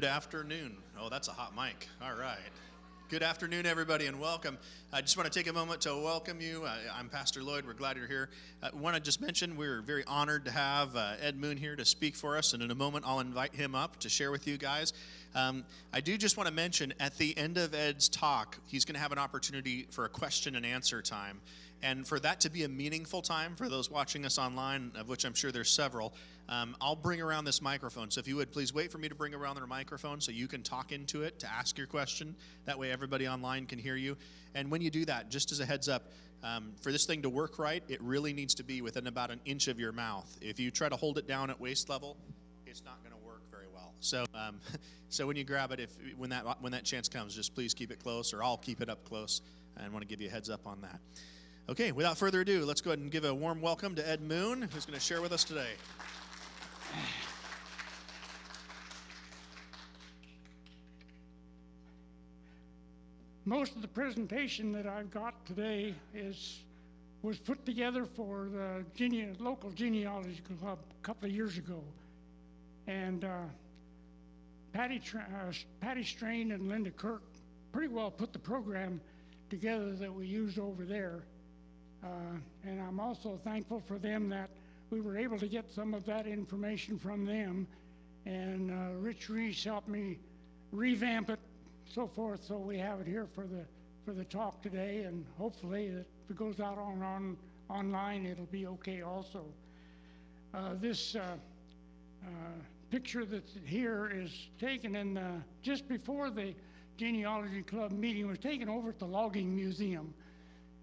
Good afternoon. Oh, that's a hot mic. All right. Good afternoon, everybody, and welcome. I just want to take a moment to welcome you. I'm Pastor Lloyd. We're glad you're here. I want to just mention we're very honored to have Ed Moon here to speak for us, and in a moment I'll invite him up to share with you guys. I do just want to mention at the end of Ed's talk, he's going to have an opportunity for a question and answer time. And for that to be a meaningful time for those watching us online, of which I'm sure there's several, I'll bring around this microphone. So if you would, please wait for me to bring around their microphone so you can talk into it to ask your question. That way everybody online can hear you. And when you do that, just as a heads up, for this thing to work right, it really needs to be within about an inch of your mouth. If you try to hold it down at waist level, it's not going to work very well. So so when you grab it, when that chance comes, just please keep it close, or I'll keep it up close. And I want to give you a heads up on that. Okay, without further ado, let's go ahead and give a warm welcome to Ed Moon, who's going to share with us today. Most of the presentation that I've got today was put together for the local genealogy club a couple of years ago. And Patty Strain and Linda Kirk pretty well put the program together that we used over there. And I'm also thankful for them that we were able to get some of that information from them. And Rich Reese helped me revamp it, so forth, so we have it here for the talk today. And hopefully, if it goes out online, it'll be okay also. This picture that's here is taken in just before the genealogy club meeting. It was taken over at the Logging Museum.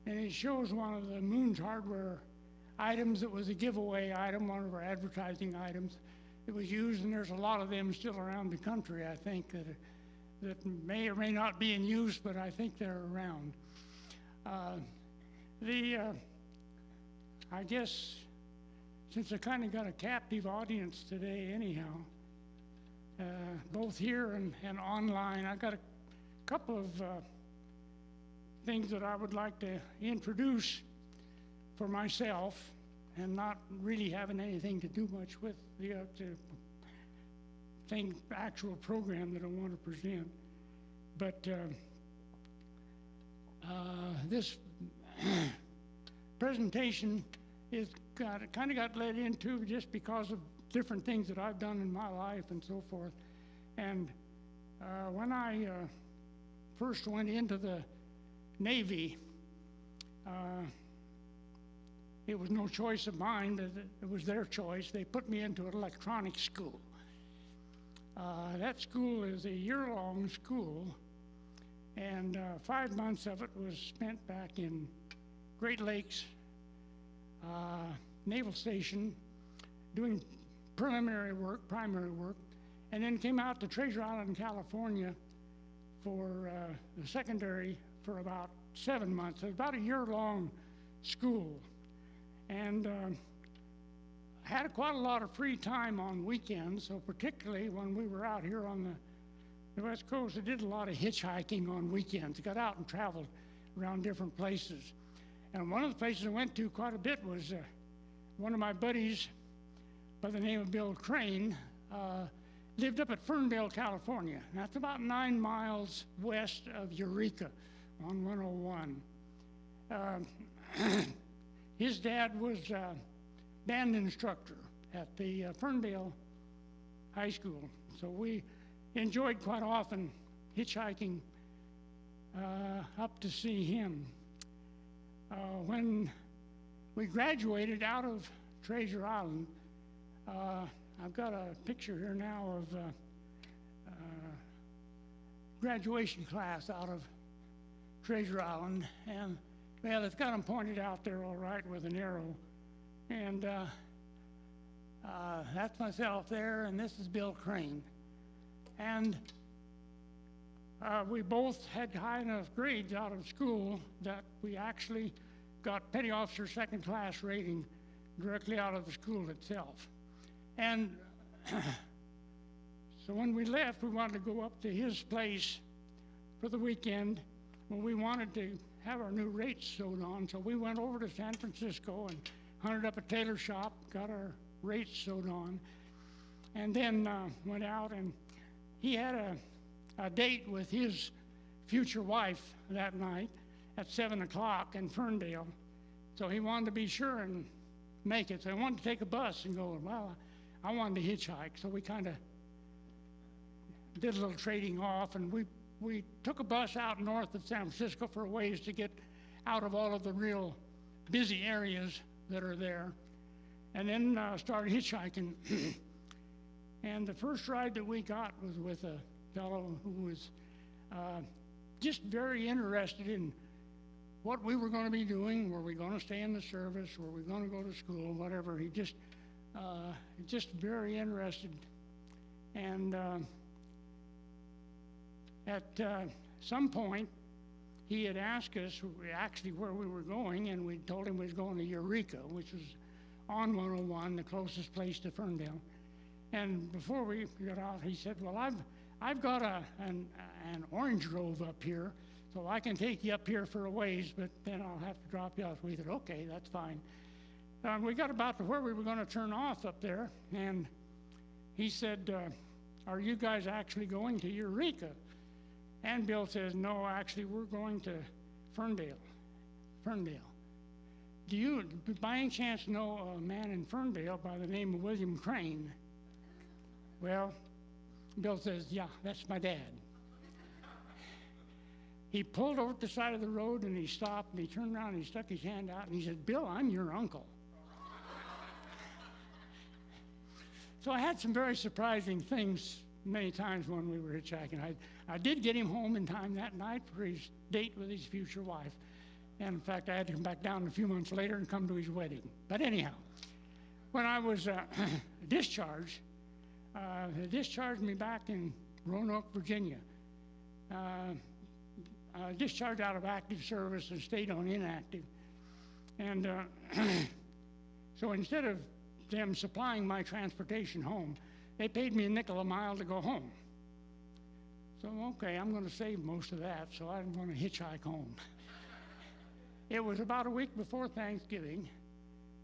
And it shows one of the Moon's hardware items. It was a giveaway item, one of our advertising items. It was used, and there's a lot of them still around the country, I think, that may or may not be in use, but I think they're around. I guess, since I kind of got a captive audience today anyhow, both here and online, I got a couple of things that I would like to introduce for myself, and not really having anything to do much with the actual program that I want to present. But this presentation kind of got led into just because of different things that I've done in my life and so forth. And when I first went into the Navy, it was no choice of mine, but it was their choice. They put me into an electronics school. That school is a year-long school, and 5 months of it was spent back in Great Lakes Naval Station doing primary work, and then came out to Treasure Island, California for the secondary for about 7 months. It was about a year-long school. And I had quite a lot of free time on weekends, so particularly when we were out here on the West Coast, I did a lot of hitchhiking on weekends. I got out and traveled around different places. And one of the places I went to quite a bit was one of my buddies by the name of Bill Crane lived up at Ferndale, California. That's about 9 miles west of Eureka on 101. His dad was a band instructor at the Ferndale High School, so we enjoyed quite often hitchhiking up to see him. When we graduated out of Treasure Island, I've got a picture here now of graduation class out of Treasure Island, and well, it's got them pointed out there all right with an arrow. And that's myself there, and this is Bill Crane. And we both had high enough grades out of school that we actually got petty officer second class rating directly out of the school itself. And so when we left, we wanted to go up to his place for the weekend. Well, we wanted to have our new rates sewed on, so we went over to San Francisco and hunted up a tailor shop, got our rates sewed on, and then went out, and he had a date with his future wife that night at 7 o'clock in Ferndale. So he wanted to be sure and make it. So he wanted to take a bus and go. Well, I wanted to hitchhike. So we kind of did a little trading off, and we took a bus out north of San Francisco for a ways to get out of all of the real busy areas that are there, and then started hitchhiking. And the first ride that we got was with a fellow who was just very interested in what we were going to be doing. Were we going to stay in the service? Were we going to go to school? Whatever. He just very interested. And at some point, he had asked us actually where we were going, and we told him we was going to Eureka, which was on 101, the closest place to Ferndale. And before we got out, he said, well, I've got an orange grove up here, so I can take you up here for a ways, but then I'll have to drop you off. We said, okay, that's fine. We got about to where we were going to turn off up there, and he said, are you guys actually going to Eureka? And Bill says, no, actually, we're going to Ferndale. Do you, by any chance, know a man in Ferndale by the name of William Crane? Well, Bill says, yeah, that's my dad. He pulled over at the side of the road, and he stopped, and he turned around, and he stuck his hand out, and he said, Bill, I'm your uncle. So I had some very surprising things many times when we were hitchhiking. I did get him home in time that night for his date with his future wife. And in fact, I had to come back down a few months later and come to his wedding. But anyhow, when I was discharged, they discharged me back in Roanoke, Virginia. Discharged out of active service and stayed on inactive. And so instead of them supplying my transportation home, they paid me a nickel a mile to go home. So, okay, I'm going to save most of that, so I'm going to hitchhike home. It was about a week before Thanksgiving,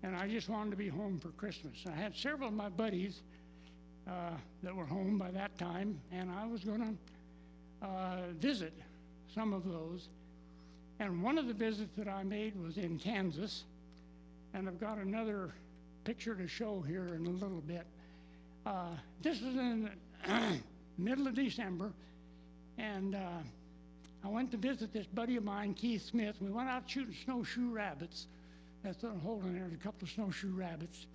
and I just wanted to be home for Christmas. I had several of my buddies that were home by that time, and I was going to visit some of those. And one of the visits that I made was in Kansas, and I've got another picture to show here in a little bit. This was in the middle of December, and I went to visit this buddy of mine, Keith Smith. We went out shooting snowshoe rabbits. That's what I'm holding there, a couple of snowshoe rabbits.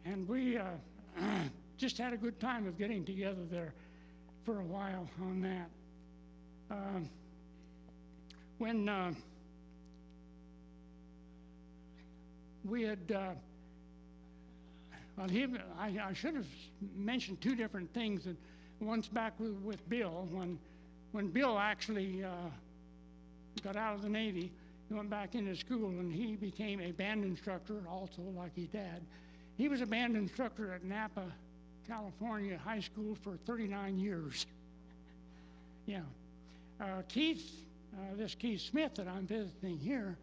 And we just had a good time of getting together there for a while on that. When we had, well, I should have mentioned two different things. And once back with Bill, when Bill actually got out of the Navy, he went back into school, and he became a band instructor also, like his dad. He was a band instructor at Napa, California High School for 39 years. Yeah. Keith, this Keith Smith that I'm visiting here,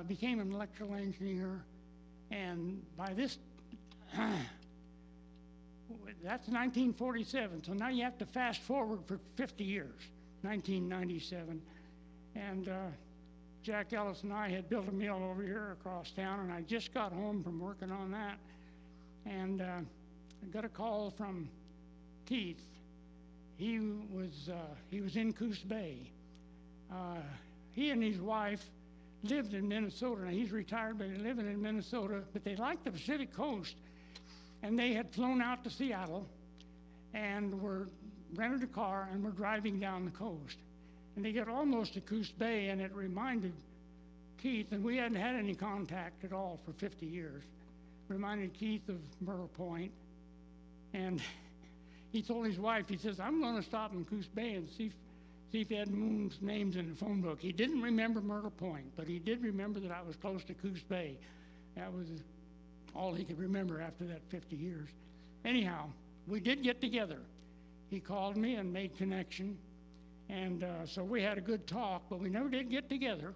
became an electrical engineer, and by this, that's 1947, so now you have to fast forward for 50 years, 1997. And Jack Ellis and I had built a mill over here across town, and I just got home from working on that, and I got a call from Keith. He was in Coos Bay. He and his wife lived in Minnesota. Now, he's retired, but they're living in Minnesota, but they liked the Pacific Coast, and they had flown out to Seattle and rented a car and were driving down the coast. And they got almost to Coos Bay, and it reminded Keith, and we hadn't had any contact at all for 50 years, reminded Keith of Myrtle Point. And he told his wife, he says, I'm going to stop in Coos Bay and see if he had Moon's names in the phone book. He didn't remember Myrtle Point, but he did remember that I was close to Coos Bay. That was all he could remember after that 50 years. Anyhow, we did get together. He called me and made connection. And so we had a good talk, but we never did get together.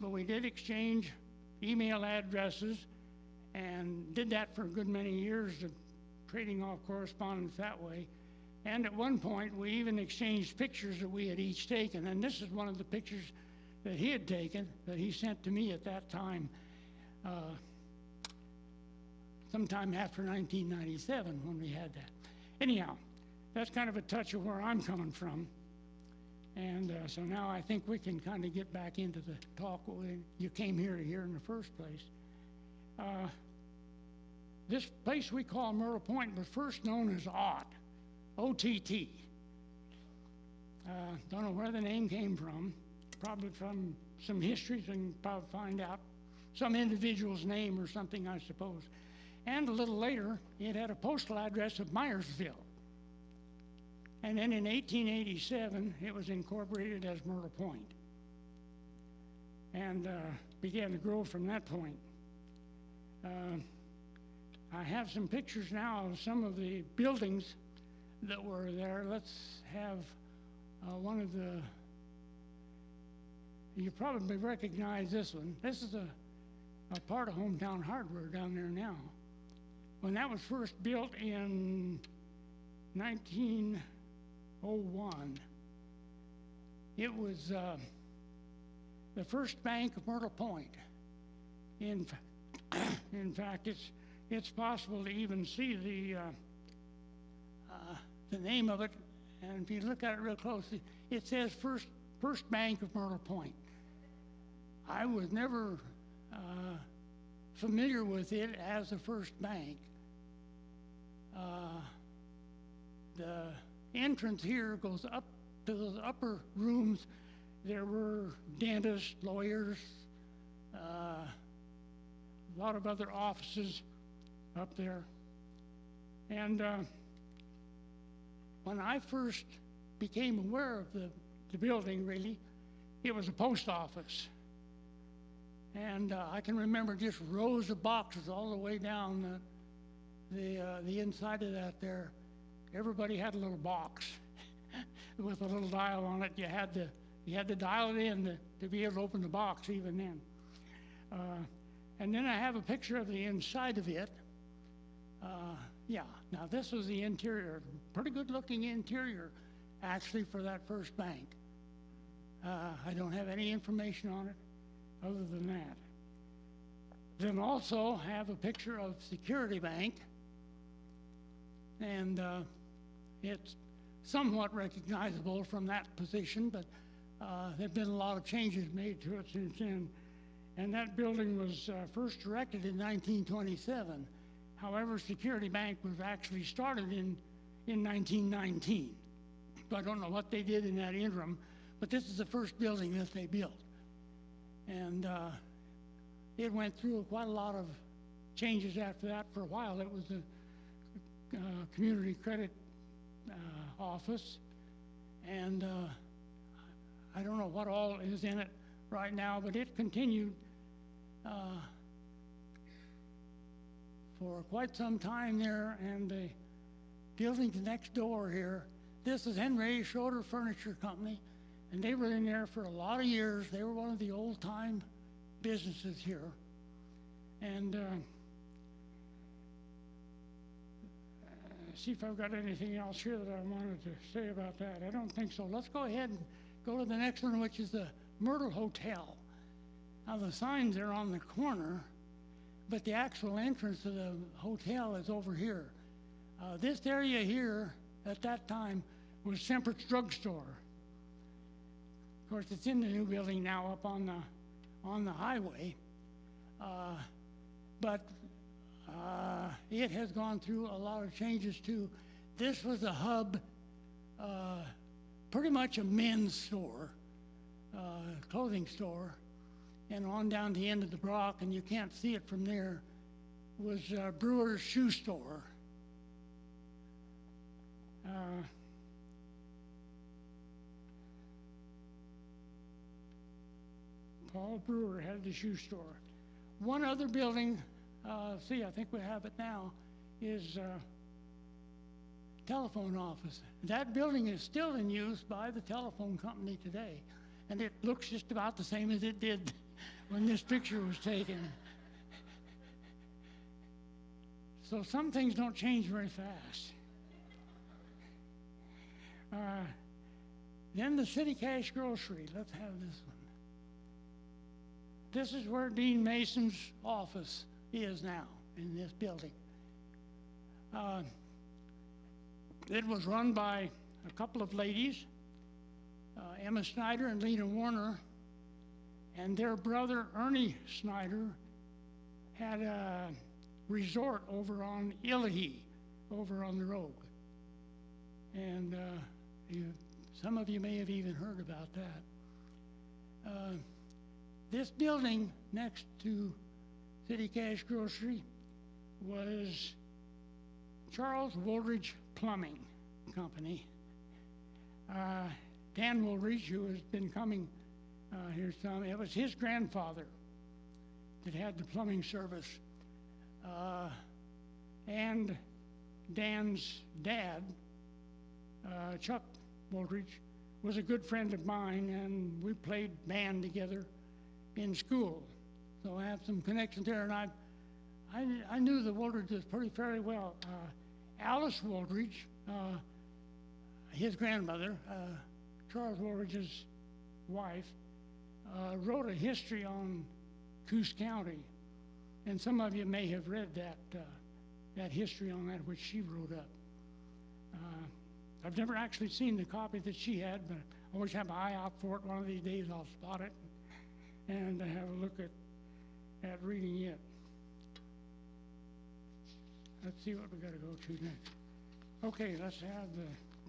But we did exchange email addresses and did that for a good many years, trading off correspondence that way. And at one point, we even exchanged pictures that we had each taken. And this is one of the pictures that he had taken that he sent to me at that time, sometime after 1997 when we had that. Anyhow, that's kind of a touch of where I'm coming from. And so now I think we can kind of get back into the talk you came here to hear in the first place. This place we call Myrtle Point was first known as OTT. O-T-T. Don't know where the name came from. Probably from some histories, and probably find out some individual's name or something, I suppose. And a little later, it had a postal address of Myersville. And then in 1887, it was incorporated as Myrtle Point, and began to grow from that point. I have some pictures now of some of the buildings that were there. Let's have one of the, you probably recognize this one. This is a part of Hometown Hardware down there now. When that was first built in 1901, it was the first bank of Myrtle Point. In fact, it's possible to even see the name of it, and if you look at it real closely, it says First Bank of Myrtle Point. I was never familiar with it as the first bank. The entrance here goes up to those upper rooms. There were dentists, lawyers, a lot of other offices up there. And when I first became aware of the building, really, it was a post office. And I can remember just rows of boxes all the way down the inside of that there. Everybody had a little box with a little dial on it. You had to dial it in to be able to open the box even then. And then I have a picture of the inside of it. Yeah, now this was the interior. Pretty good looking interior, actually, for that first bank. I don't have any information on it other than that. Then also have a picture of Security Bank, and it's somewhat recognizable from that position, but there have been a lot of changes made to it since then. And that building was first erected in 1927. However, Security Bank was actually started in 1919. So I don't know what they did in that interim, but this is the first building that they built. And it went through quite a lot of changes after that. For a while, it was a community credit office, and I don't know what all is in it right now, but it continued for quite some time there. And the buildings next door here, this is Henry A. Schroeder Furniture Company, and they were in there for a lot of years. They were one of the old-time businesses here. And see if I've got anything else here that I wanted to say about that. I don't think so. Let's go ahead and go to the next one, which is the Myrtle Hotel. Now, the signs are on the corner, but the actual entrance to the hotel is over here. This area here, at that time, was Sempert's Drugstore. Of course, it's in the new building now up on the highway, but it has gone through a lot of changes too. This was a hub, pretty much a men's store, clothing store, and on down the end of the block, and you can't see it from there, was Brewer's Shoe Store. Paul Brewer had the shoe store. One other building, I think we have it now, is telephone office. That building is still in use by the telephone company today, and it looks just about the same as it did when this picture was taken. So some things don't change very fast. Then the City Cash Grocery. Let's have this one. This is where Dean Mason's office is now, in this building. It was run by a couple of ladies, Emma Snyder and Lena Warner, and their brother Ernie Snyder had a resort over on Illahee, over on the road. And some of you may have even heard about that. This building next to City Cash Grocery was Charles Woolridge Plumbing Company. Dan Woolridge, who has been coming here some, it was his grandfather that had the plumbing service. And Dan's dad, Chuck Woolridge, was a good friend of mine, and we played band together in school. So I have some connections there, and I knew the Woolridges pretty fairly well. Alice Woolridge, his grandmother, Charles Woolridge's wife, wrote a history on Coos County, and some of you may have read that history on that, which she wrote up. I've never actually seen the copy that she had, but I always have my eye out for it. One of these days I'll spot it and have a look at reading it. Let's see what we got to go to next. Okay, let's have the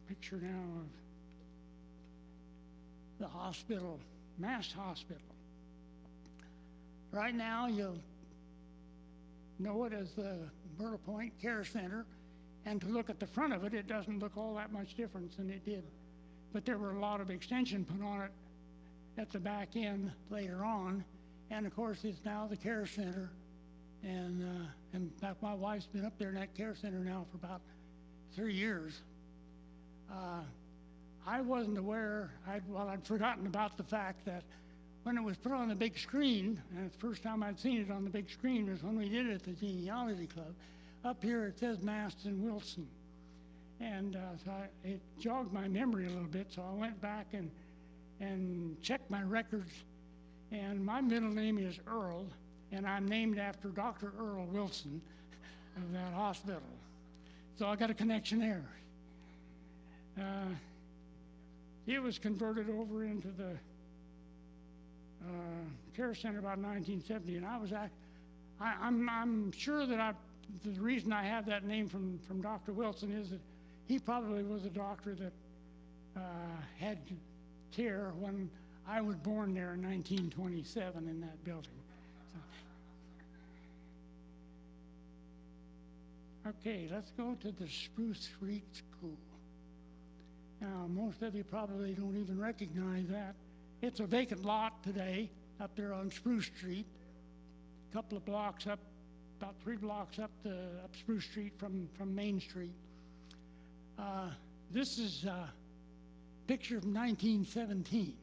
picture now of the hospital, Mass Hospital. Right now, you'll know it as the Myrtle Point Care Center, and to look at the front of it, it doesn't look all that much different than it did. But there were a lot of extension put on it at the back end later on, and of course, it's now the Care Center. And in fact, my wife's been up there in that Care Center now for about 3 years. I wasn't aware, I'd forgotten about the fact that when it was put on the big screen, and the first time I'd seen it on the big screen was when we did it at the Genealogy Club. Up here it says Maston Wilson. And so it jogged my memory a little bit, so I went back and checked my records. And my middle name is Earl, and I'm named after Dr. Earl Wilson of that hospital. So I got a connection there. It was converted over into the Care Center about 1970, and I'm sure that the reason I have that name from Dr. Wilson is that he probably was a doctor that had care when I was born there in 1927 in that building. So. Okay, let's go to the Spruce Street School. Now, most of you probably don't even recognize that. It's a vacant lot today up there on Spruce Street, a couple of blocks up, about 3 blocks up Spruce Street from Main Street. This is a picture from 1917.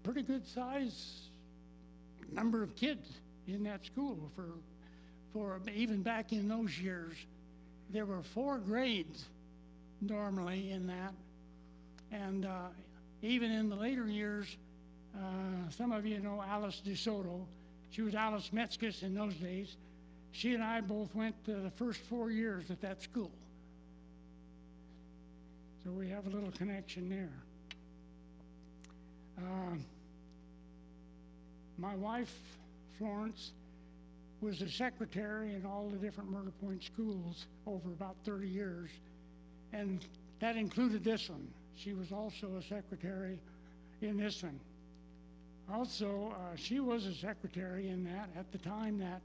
Pretty good size number of kids in that school for even back in those years. There were 4 grades normally in that, and even in the later years, some of you know Alice DeSoto. She was Alice Metzges in those days. She and I both went the first 4 years at that school. So we have a little connection there. My wife, Florence, was a secretary in all the different Myrtle Point schools over about 30 years, and that included this one. She was also a secretary in this one. Also, she was a secretary in that at the time that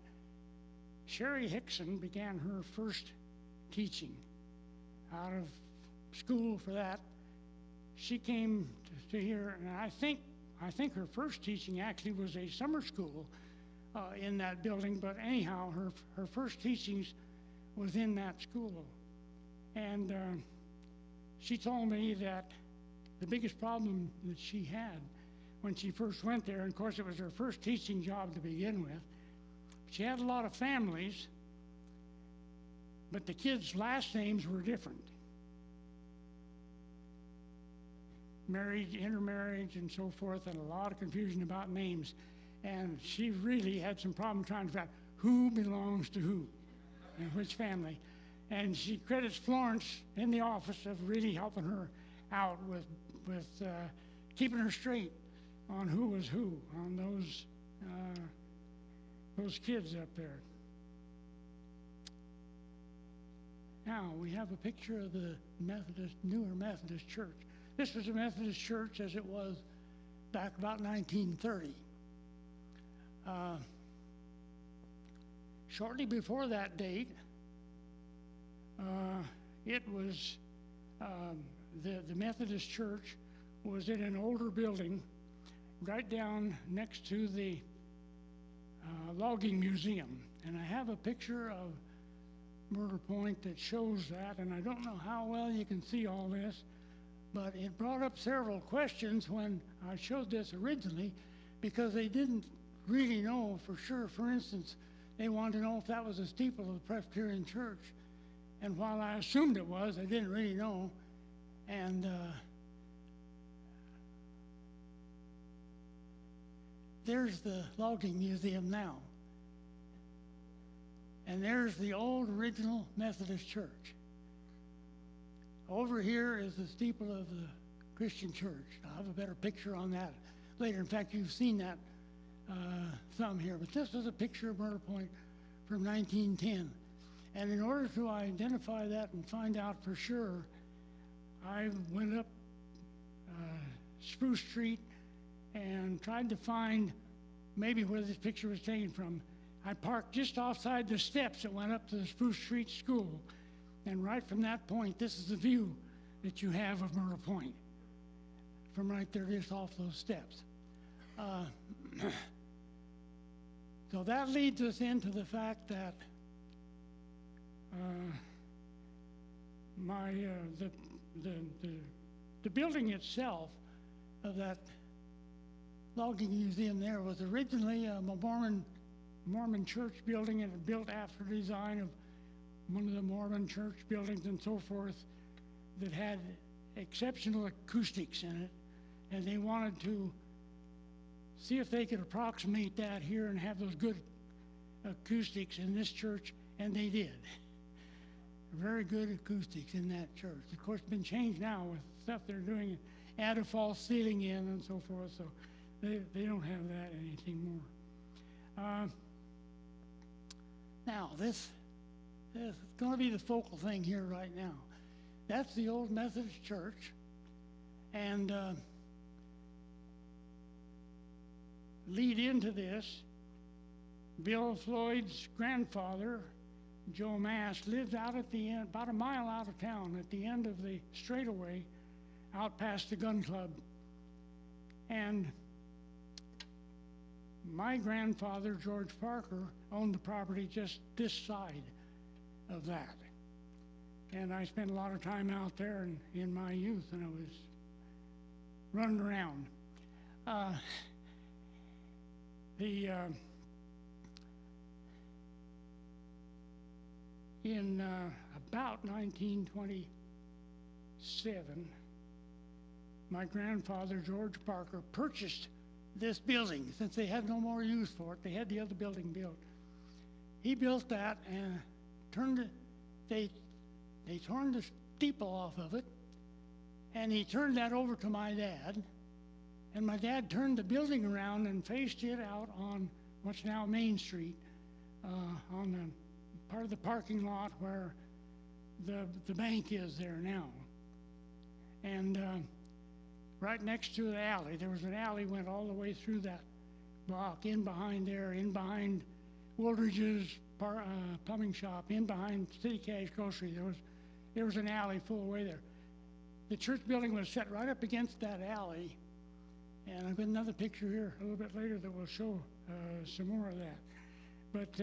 Sherry Hickson began her first teaching out of school for that. She came to here, and I think her first teaching actually was a summer school in that building, but anyhow, her first teachings was in that school. And she told me that the biggest problem that she had when she first went there, and of course it was her first teaching job to begin with, she had a lot of families, but the kids' last names were different. Marriage, intermarriage, and so forth, and a lot of confusion about names. And she really had some problem trying to figure out who belongs to who and which family. And she credits Florence in the office of really helping her out with keeping her straight on who was who on those kids up there. Now we have a picture of the newer Methodist church. This was a Methodist church as it was back about 1930. Shortly before that date, it was the Methodist church was in an older building right down next to the logging museum. And I have a picture of Myrtle Point that shows that, and I don't know how well you can see all this, but it brought up several questions when I showed this originally, because they didn't really know for sure. For instance, they wanted to know if that was a steeple of the Presbyterian church. And while I assumed it was, I didn't really know. And there's the logging museum now. And there's the old original Methodist church. Over here is the steeple of the Christian church. I'll have a better picture on that later. In fact, you've seen that some here. But this is a picture of Myrtle Point from 1910. And in order to identify that and find out for sure, I went up Spruce Street and tried to find maybe where this picture was taken from. I parked just outside the steps that went up to the Spruce Street School. And right from that point, this is the view that you have of Myrtle Point. From right there, just off those steps. So that leads us into the fact that the building itself of that logging museum there was originally a Mormon church building, and it built after the design of one of the Mormon church buildings and so forth that had exceptional acoustics in it, and they wanted to see if they could approximate that here and have those good acoustics in this church, and they did. Very good acoustics in that church. Of course, it's been changed now with stuff they're doing, add a false ceiling in and so forth, so they don't have that anything more. Now, this is going to be the focal thing here right now. That's the old Methodist church, and lead into this, Bill Floyd's grandfather, Joe Mass, lived out at the end, about a mile out of town, at the end of the straightaway, out past the gun club. And my grandfather, George Parker, owned the property just this side of that. And I spent a lot of time out there in my youth, and I was running around. In about 1927, my grandfather, George Parker, purchased this building. Since they had no more use for it, they had the other building built. He built that and turned it, they turned the steeple off of it, and he turned that over to my dad. And my dad turned the building around and faced it out on what's now Main Street, on the part of the parking lot where the bank is there now. And right next to the alley, there was an alley went all the way through that block, in behind there, in behind Woolridge's plumbing shop, in behind City Cash Grocery. There was an alley full away there. The church building was set right up against that alley. And I've got another picture here a little bit later that will show some more of that. But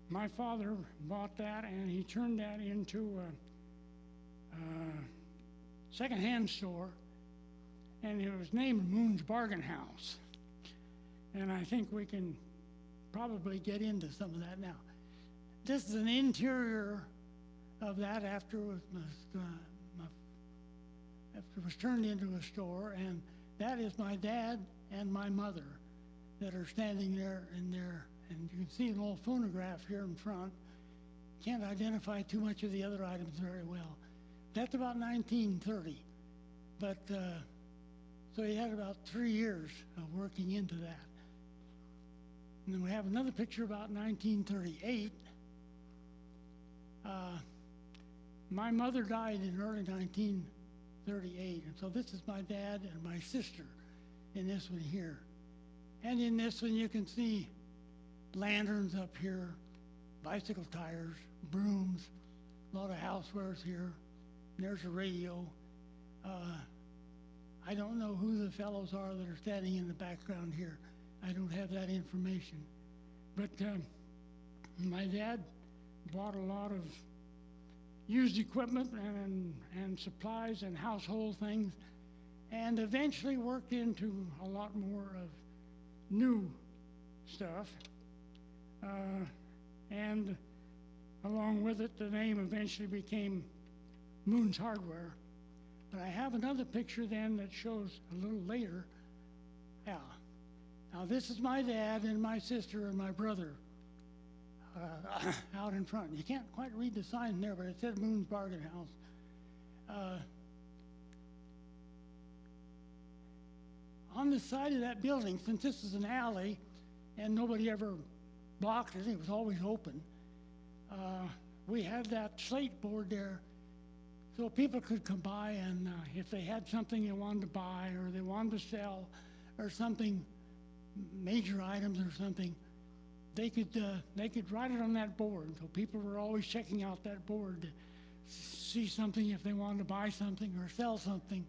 my father bought that, and he turned that into a second-hand store, and it was named Moon's Bargain House. And I think we can probably get into some of that now. This is an interior of that after it was turned into a store, and that is my dad and my mother that are standing there in there. And you can see an old phonograph here in front. Can't identify too much of the other items very well. That's about 1930. But, so he had about 3 years of working into that. And then we have another picture about 1938. My mother died in early 1938, and so this is my dad and my sister in this one here. And in this one you can see lanterns up here, bicycle tires, brooms, a lot of housewares here. There's a radio. I don't know who the fellows are that are standing in the background here. I don't have that information. But my dad bought a lot of used equipment and supplies and household things, and eventually worked into a lot more of new stuff. And along with it, the name eventually became Moon's Hardware. But I have another picture then that shows a little later. Yeah. Now this is my dad and my sister and my brother out in front. You can't quite read the sign there, but it said Moon's Bargain House. On the side of that building, since this is an alley and nobody ever blocked it, it was always open, we had that slate board there so people could come by, and if they had something they wanted to buy or they wanted to sell or something, major items or something, they could write it on that board. So people were always checking out that board to see something if they wanted to buy something or sell something.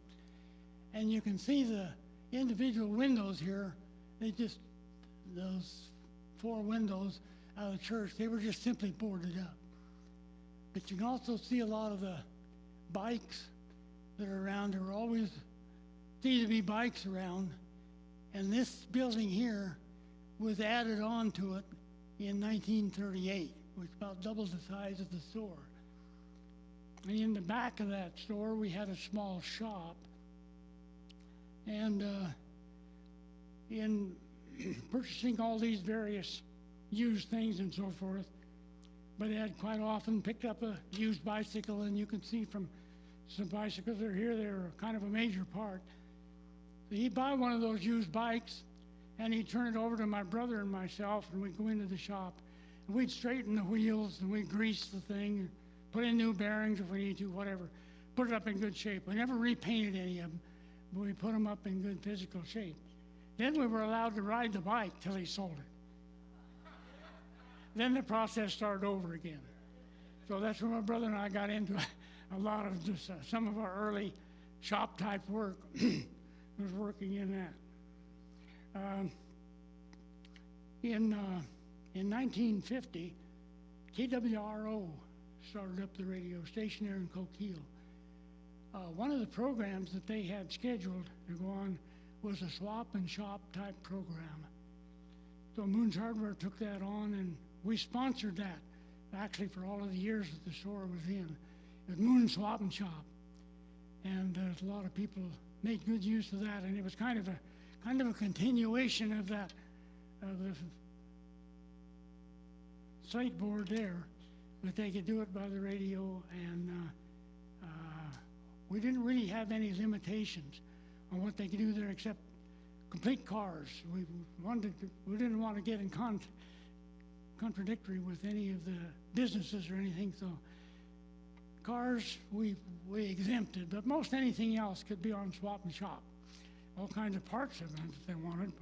And you can see the individual windows here. Those 4 windows out of the church, they were just simply boarded up. But you can also see a lot of the bikes that are around. There were always seemed to be bikes around. And this building here was added on to it in 1938, which about doubled the size of the store. And in the back of that store, we had a small shop. And in purchasing all these various used things and so forth, but Ed quite often picked up a used bicycle, and you can see from some bicycles that are here, they're kind of a major part. So he'd buy one of those used bikes, and he'd turn it over to my brother and myself, and we'd go into the shop. And we'd straighten the wheels, and we'd grease the thing, and put in new bearings if we need to, whatever. Put it up in good shape. We never repainted any of them, but we put them up in good physical shape. Then we were allowed to ride the bike till he sold it. Then the process started over again. So that's where my brother and I got into a lot of this, some of our early shop type work was working in that. In 1950, KWRO started up the radio station there in Coquille. One of the programs that they had scheduled to go on was a swap and shop type program. So Moon's Hardware took that on, and we sponsored that actually for all of the years that the store was in. It was Moon Swap and Shop, and a lot of people made good use of that, and it was kind of a continuation of that, of the slate board there, but they could do it by the radio, and we didn't really have any limitations on what they could do there except complete cars. We didn't want to get in contradictory with any of the businesses or anything, so cars we exempted, but most anything else could be on swap and shop. All kinds of parts of them if they wanted.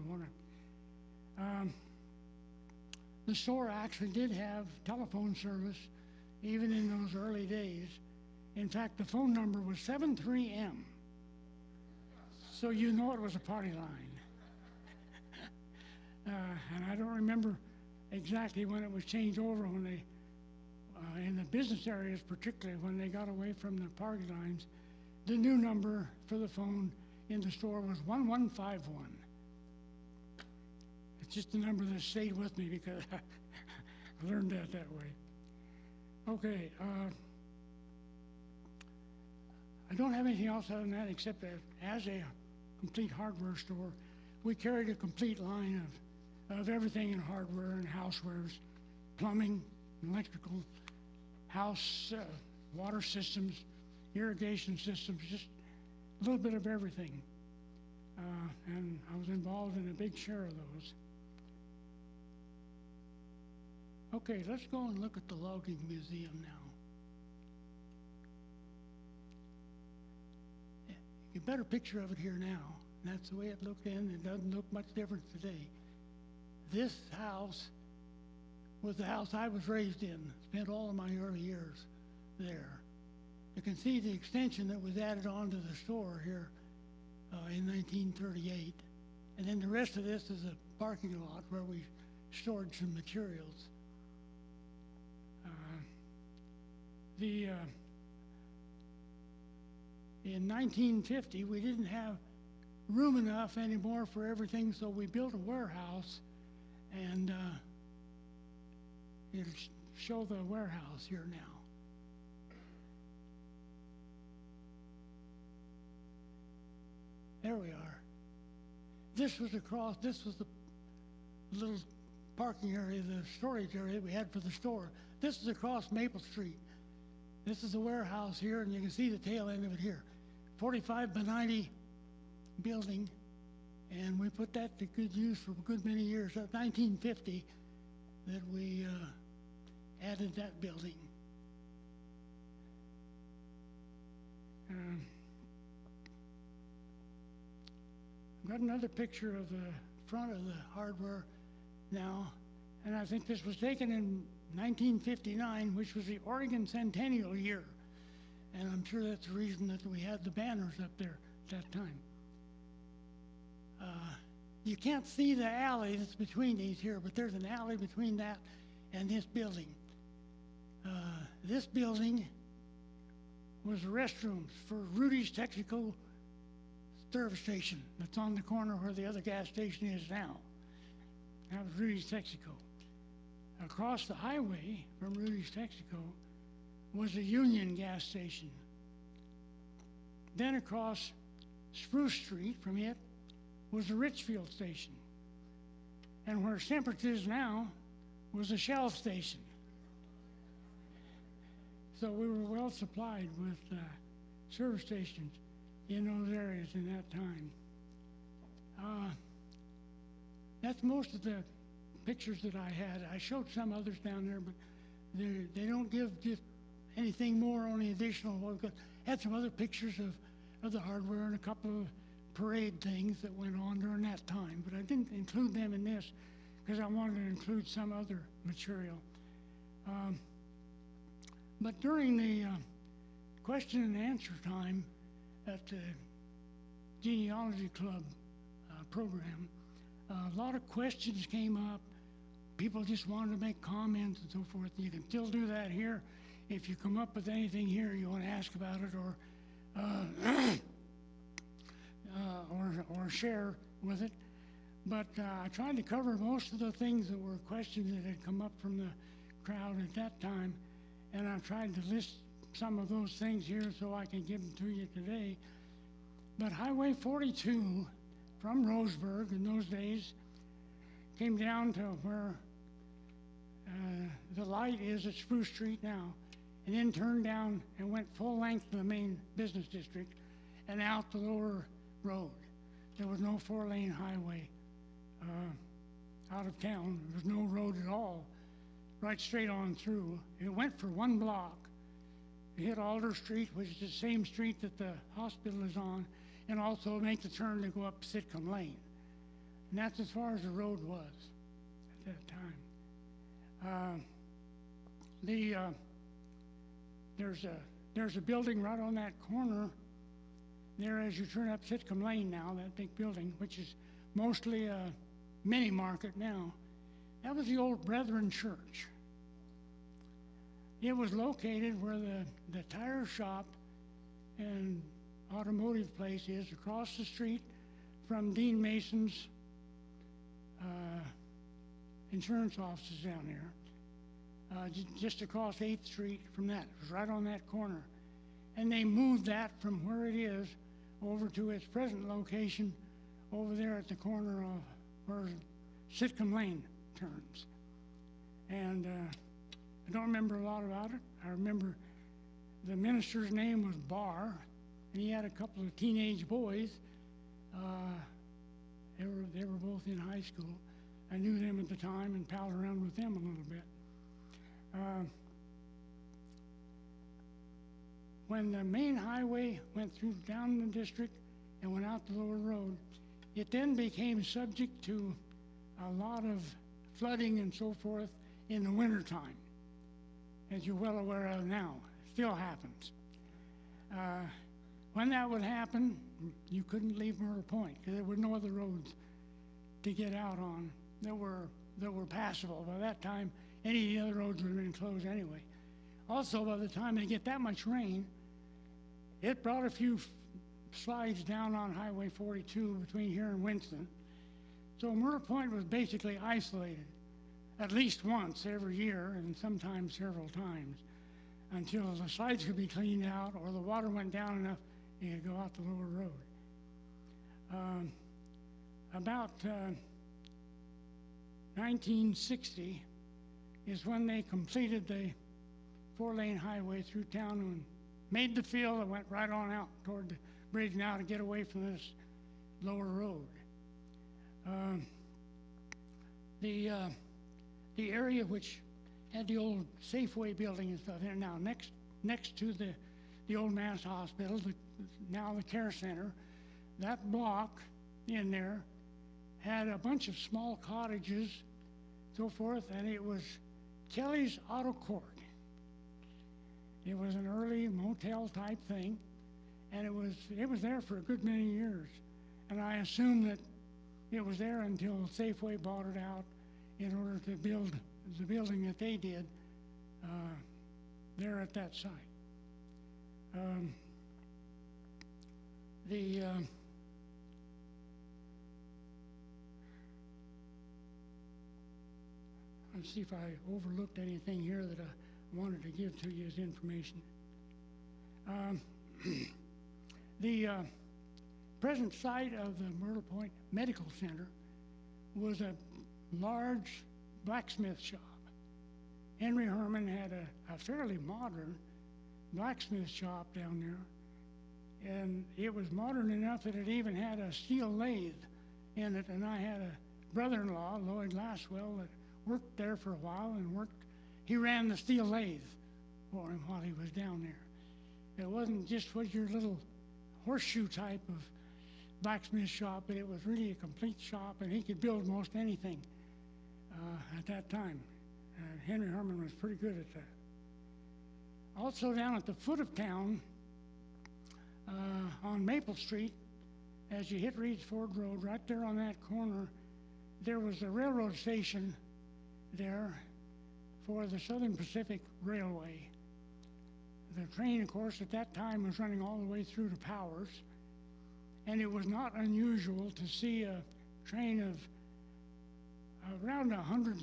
The store actually did have telephone service even in those early days. In fact, the phone number was 73M. So you know it was a party line. And I don't remember exactly when it was changed over, when they, in the business areas particularly, when they got away from the party lines. The new number for the phone in the store was 1151. just a number that stayed with me because I learned that way. Okay, I don't have anything else other than that except that as a complete hardware store, we carried a complete line of everything in hardware and housewares, plumbing, electrical, house, water systems, irrigation systems, just a little bit of everything. And I was involved in a big share of those. Okay, let's go and look at the logging museum now. A better picture of it here now. That's the way it looked then. It doesn't look much different today. This house was the house I was raised in. Spent all of my early years there. You can see the extension that was added on to the store here in 1938. And then the rest of this is a parking lot where we stored some materials. In 1950, we didn't have room enough anymore for everything, so we built a warehouse, and it'll show the warehouse here now. There we are. This was the little parking area, the storage area that we had for the store. This is across Maple Street. This is the warehouse here, and you can see the tail end of it here. 45 by 90 building, and we put that to good use for a good many years. That's 1950 that we added that building. I've got another picture of the front of the hardware now, and I think this was taken in 1959, which was the Oregon Centennial year. And I'm sure that's the reason that we had the banners up there at that time. You can't see the alley that's between these here, but there's an alley between that and this building. This building was the restrooms for Rudy's Texaco service station that's on the corner where the other gas station is now. That was Rudy's Texaco. Across the highway from Rudy's Texaco was a Union gas station. Then across Spruce Street from it was a Richfield station. And where Semper's is now was a Shell station. So we were well supplied with service stations in those areas in that time. That's most of the pictures that I had. I showed some others down there, but they don't give just anything more on the additional. We've had some other pictures of the hardware and a couple of parade things that went on during that time, but I didn't include them in this because I wanted to include some other material. But during the question and answer time at the Genealogy Club program, a lot of questions came up. People just wanted to make comments and so forth. You can still do that here. If you come up with anything here you want to ask about it or share with it. But I tried to cover most of the things that were questions that had come up from the crowd at that time, and I tried to list some of those things here so I can give them to you today. But Highway 42 from Roseburg in those days came down to where the light is at Spruce Street now, and then turned down and went full length to the main business district and out the lower road. There was no 4-lane highway out of town. There was no road at all, right straight on through. It went for 1 block. It hit Alder Street, which is the same street that the hospital is on, and also make the turn to go up Sitcomb Lane. And that's as far as the road was at that time. There's a building right on that corner there as you turn up Sitcomb Lane now, that big building, which is mostly a mini market now. That was the old Brethren Church. It was located where the tire shop and automotive place is across the street from Dean Mason's insurance offices down there, just across 8th Street from that. It was right on that corner. And they moved that from where it is over to its present location over there at the corner of where Sitcomb Lane turns. And I don't remember a lot about it. I remember the minister's name was Barr, and he had a couple of teenage boys. They were both in high school. I knew them at the time and palled around with them a little bit. When the main highway went through down the district and went out the lower road, it then became subject to a lot of flooding and so forth in the wintertime, as you're well aware of now. It still happens. When that would happen, you couldn't leave Myrtle Point because there were no other roads to get out on that were passable. By that time, any of the other roads would have been closed anyway. Also, by the time they get that much rain, it brought a few slides down on Highway 42 between here and Winston. So Myrtle Point was basically isolated at least once every year, and sometimes several times, until the slides could be cleaned out or the water went down enough you could go out the lower road. About 1960 is when they completed the 4-lane highway through town and made the field that went right on out toward the bridge now to get away from this lower road. The area which had the old Safeway building and stuff in it now, next to the old Mass Hospital, now the care center, that block in there had a bunch of small cottages, so forth, and it was Kelly's Auto Court. It was an early motel type thing, and it was there for a good many years. And I assume that it was there until Safeway bought it out in order to build the building that they did there at that site. Let's see if I overlooked anything here that I wanted to give to you as information. The present site of the Myrtle Point Medical Center was a large blacksmith shop. Henry Herman had a fairly modern blacksmith shop down there, and it was modern enough that it even had a steel lathe in it, and I had a brother-in-law, Lloyd Lasswell, that worked there for a while and he ran the steel lathe for him while he was down there. It wasn't just what your little horseshoe type of blacksmith shop, but it was really a complete shop, and he could build most anything at that time. Henry Herman was pretty good at that. Also down at the foot of town on Maple Street, as you hit Reeds Ford Road, right there on that corner, there was a railroad station there for the Southern Pacific Railway. The train, of course, at that time was running all the way through to Powers, and it was not unusual to see a train of around 100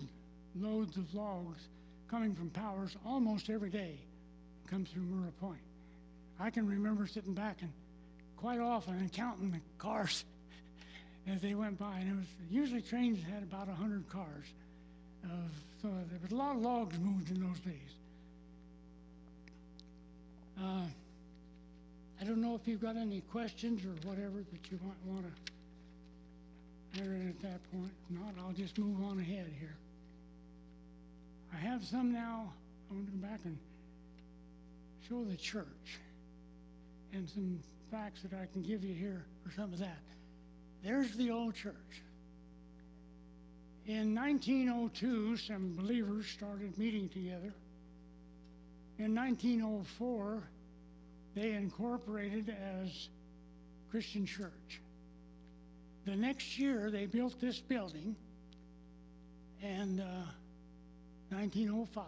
loads of logs coming from Powers almost every day come through Myrtle Point. I can remember sitting back and quite often and counting the cars as they went by, and it was usually trains had about 100 cars. So there was a lot of logs moved in those days. I don't know if you've got any questions or whatever that you might want to enter in at that point. If not, I'll just move on ahead here. I have some now. I want to go back and show the church and some facts that I can give you here for some of that. There's the old church. In 1902, some believers started meeting together. In 1904, they incorporated as Christian Church. The next year, they built this building, and 1905,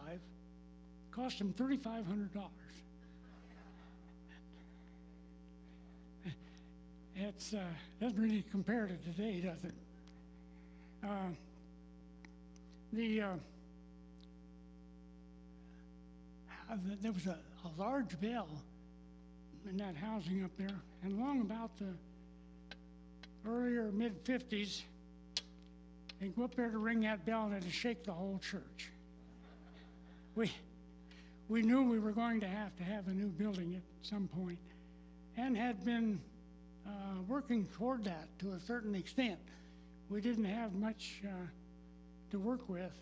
cost them $3,500. It's doesn't really compare to today, does it? There was a large bell in that housing up there, and along about the earlier mid-50s, they'd go up there to ring that bell and it'd shake the whole church. We knew we were going to have a new building at some point, and had been working toward that to a certain extent. We didn't have much to work with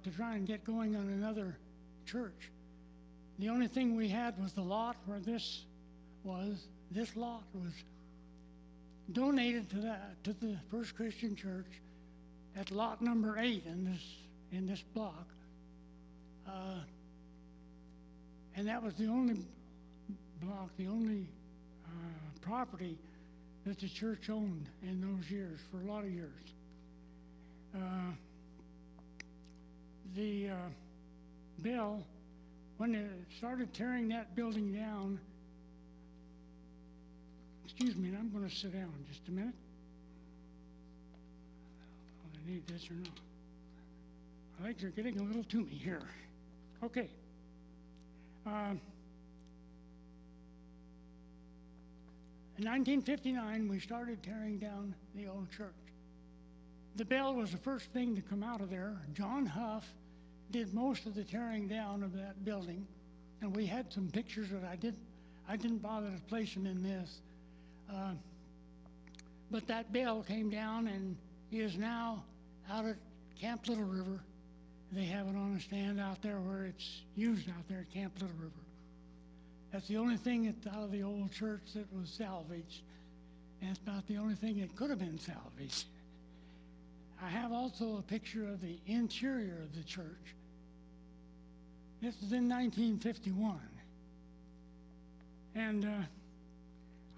to try and get going on another church. The only thing we had was the lot where this was. This lot was donated to the First Christian Church at lot number 8 in this block, and that was the only block, the only property that the church owned in those years, for a lot of years. The bell, when they started tearing that building down, excuse me, and I'm going to sit down just a minute. Do I need this or not? I think they're getting a little to me here. Okay. In 1959, we started tearing down the old church. The bell was the first thing to come out of there. John Huff did most of the tearing down of that building, and we had some pictures that I didn't bother to place them in this. But that bell came down and is now out at Camp Little River. They have it on a stand out there where it's used out there at Camp Little River. That's the only thing out of the old church that was salvaged, and it's about the only thing that could have been salvaged. I have also a picture of the interior of the church. This is in 1951. And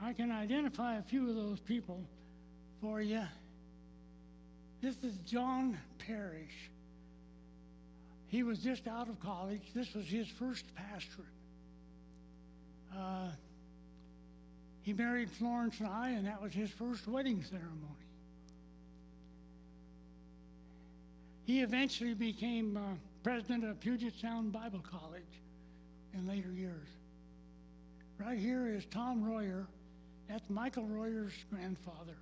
I can identify a few of those people for you. This is John Parrish. He was just out of college. This was his first pastorate. He married Florence and I, and that was his first wedding ceremony. He eventually became president of Puget Sound Bible College in later years. Right here is Tom Royer. That's Michael Royer's grandfather.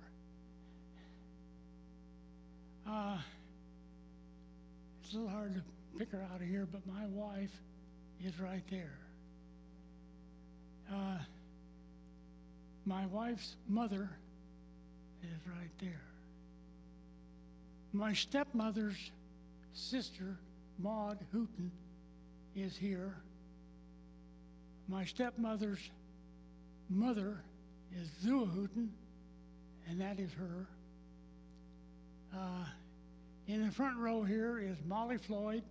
It's a little hard to pick her out of here, but my wife is right there. My wife's mother is right there. My stepmother's sister, Maud Hooton, is here. My stepmother's mother is Zua Hooton, and that is her. In the front row here is Molly Floyd,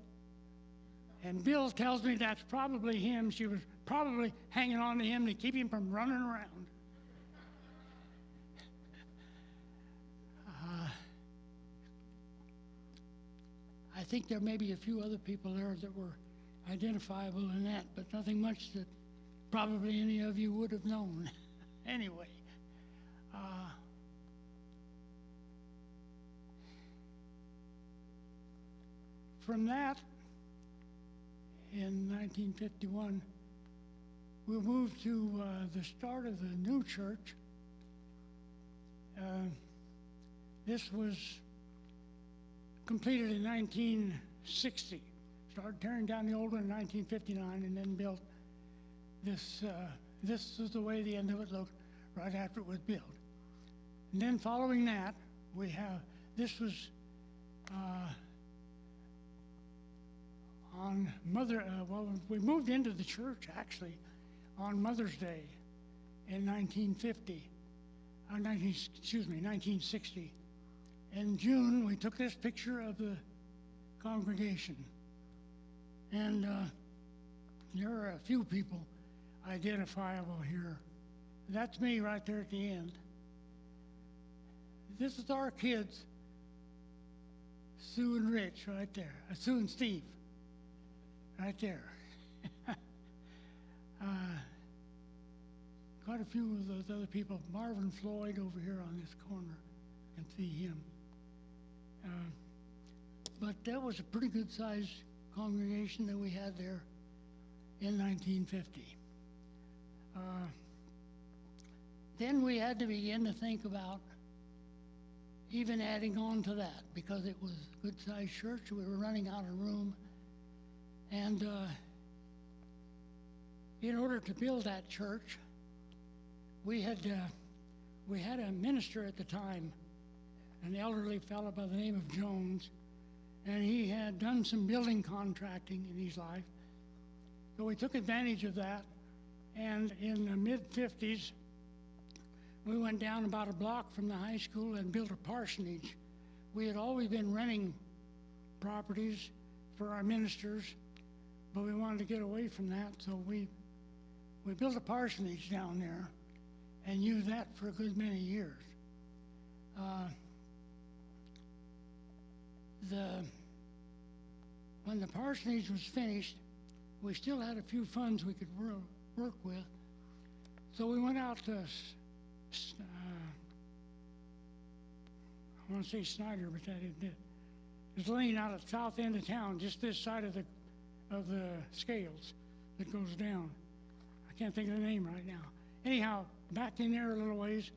and Bill tells me that's probably him. She was probably hanging on to him to keep him from running around. I think there may be a few other people there that were identifiable in that, but nothing much that probably any of you would have known. Anyway, from that, in 1951, we moved to the start of the new church. This was completed in 1960. Started tearing down the old one in 1959 and then built this. This is the way the end of it looked right after it was built. And then following that, we have, this was on we moved into the church actually on Mother's Day in 1960. In June, we took this picture of the congregation. And there are a few people identifiable here. That's me right there at the end. This is our kids, Sue and Rich right there. Sue and Steve, right there. Quite a few of those other people. Marvin Floyd over here on this corner. You can see him. but that was a pretty good sized congregation that we had there in 1950. Then we had to begin to think about even adding on to that, because it was a good sized church. We were running out of room. And in order to build that church, we had a minister at the time, an elderly fellow by the name of Jones, and he had done some building contracting in his life. So we took advantage of that, and in the mid-50s, we went down about a block from the high school and built a parsonage. We had always been renting properties for our ministers, but we wanted to get away from that, so we built a parsonage down there and used that for a good many years. When the parsonage was finished, we still had a few funds we could work with, so we went out to I want to say Snyder, but that isn't it. It's laying out at the south end of town, just this side of the scales that goes down. I can't think of the name right now. Anyhow, back in there a little ways,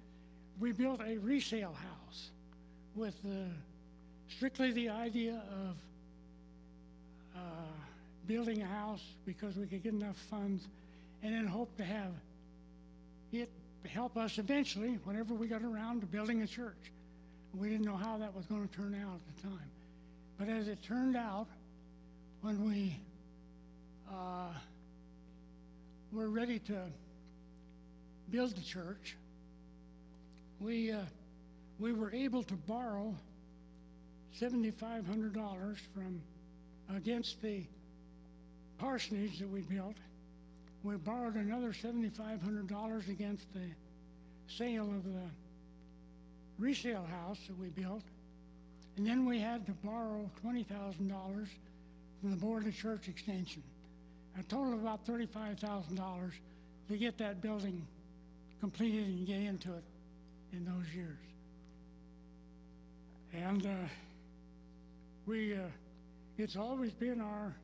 we built a resale house with strictly the idea of building a house because we could get enough funds, and then hope to have it help us eventually whenever we got around to building a church. We didn't know how that was going to turn out at the time. But as it turned out, when we were ready to build the church, we were able to borrow $7,500 from against the parsonage that we built. We borrowed another $7,500 against the sale of the resale house that we built. And then we had to borrow $20,000 from the Board of Church Extension. A total of about $35,000 to get that building completed and get into it in those years. And it's always been our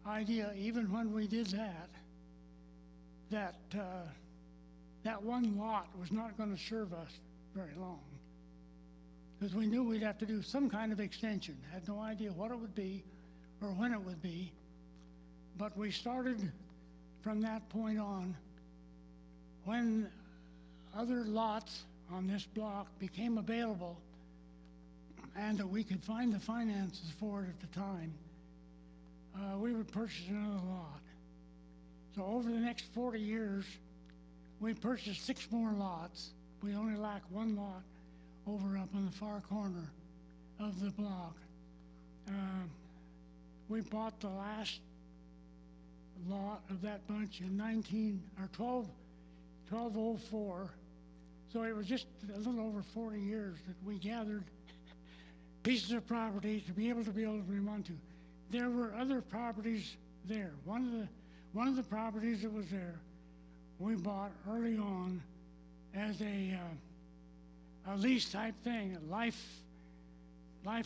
idea, even when we did that that one lot was not going to serve us very long, because we knew we'd have to do some kind of extension. Had no idea what it would be or when it would be, but we started from that point on. When other lots on this block became available and that we could find the finances for it at the time, we would purchase another lot. So over the next 40 years, we purchased 6 more lots. We only lack one lot over up on the far corner of the block. We bought the last lot of that bunch in 1204. So it was just a little over 40 years that we gathered pieces of property to be able to build if we want to. There were other properties there. One of the properties that was there, we bought early on as a lease type thing, a life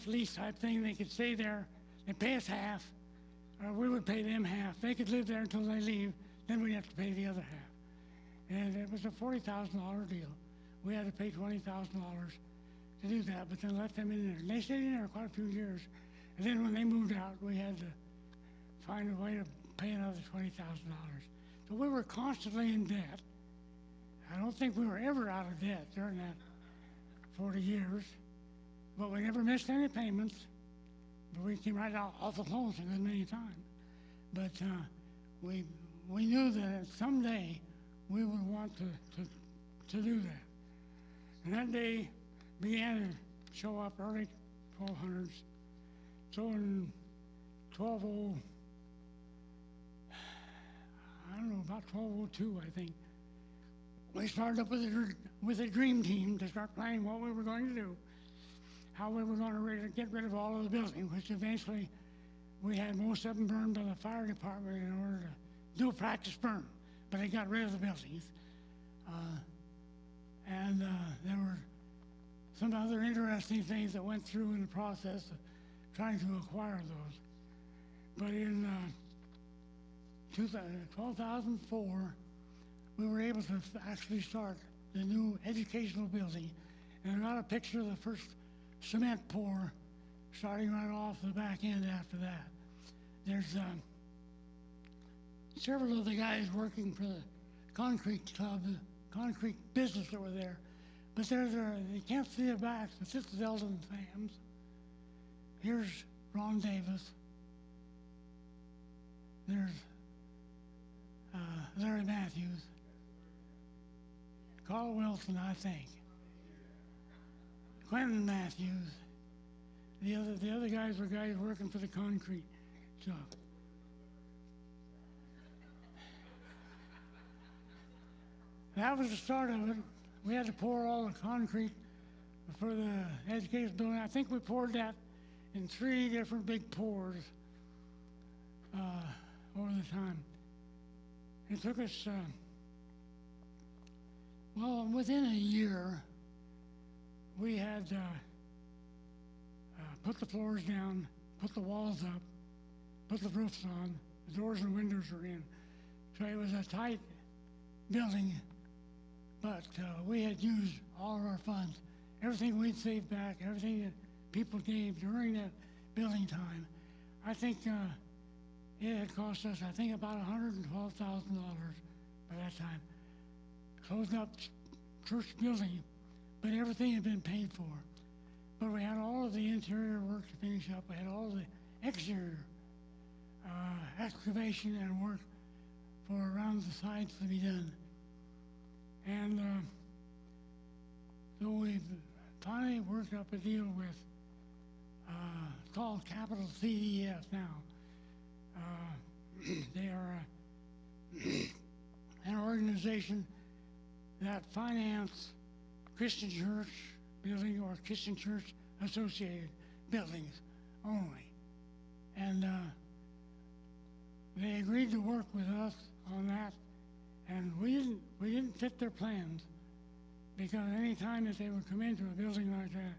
lease type thing. They could stay there and pay us half, or we would pay them half. They could live there until they leave, then we'd have to pay the other half. And it was a $40,000 deal. We had to pay $20,000 to do that, but then let them in there. And they stayed in there quite a few years. And then when they moved out, we had to find a way to pay another $20,000. So we were constantly in debt. I don't think we were ever out of debt during that 40 years, but we never missed any payments. But we came right out off the loans a good many times. But we knew that someday we would want to do that. And that day began to show up early 1200s. So in about 1202, I think, we started up with a dream team to start planning what we were going to do, how we were going to get rid of all of the buildings, which eventually we had most of them burned by the fire department in order to do a practice burn, but they got rid of the buildings. And there were some other interesting things that went through in the process of trying to acquire those. But in 2004, we were able to actually start the new educational building. And I got a picture of the first cement pour starting right off the back end after that. There's several of the guys working for the concrete club, the concrete business that were there. But you can't see their backs, but this is Eldon Sams. Here's Ron Davis. There's Larry Matthews. Carl Wilson, I think. Quentin Matthews. The other guys were guys working for the concrete job. That was the start of it. We had to pour all the concrete for the education building. I think we poured that in 3 different big pours over the time. It took us, well, within a year, we had put the floors down, put the walls up, put the roofs on, the doors and windows were in. So it was a tight building, but we had used all of our funds. Everything we'd saved back, everything that people gave during that building time. I think it had cost us, I think, about $112,000 by that time. Closed up church building, but everything had been paid for. But we had all of the interior work to finish up. We had all the exterior excavation and work for around the sides to be done. And so we finally worked up a deal with, it's called Capital CDF now. They are an organization that finance Christian church building or Christian church associated buildings only. And they agreed to work with us on that, and we didn't fit their plans, because any time that they would come into a building like that,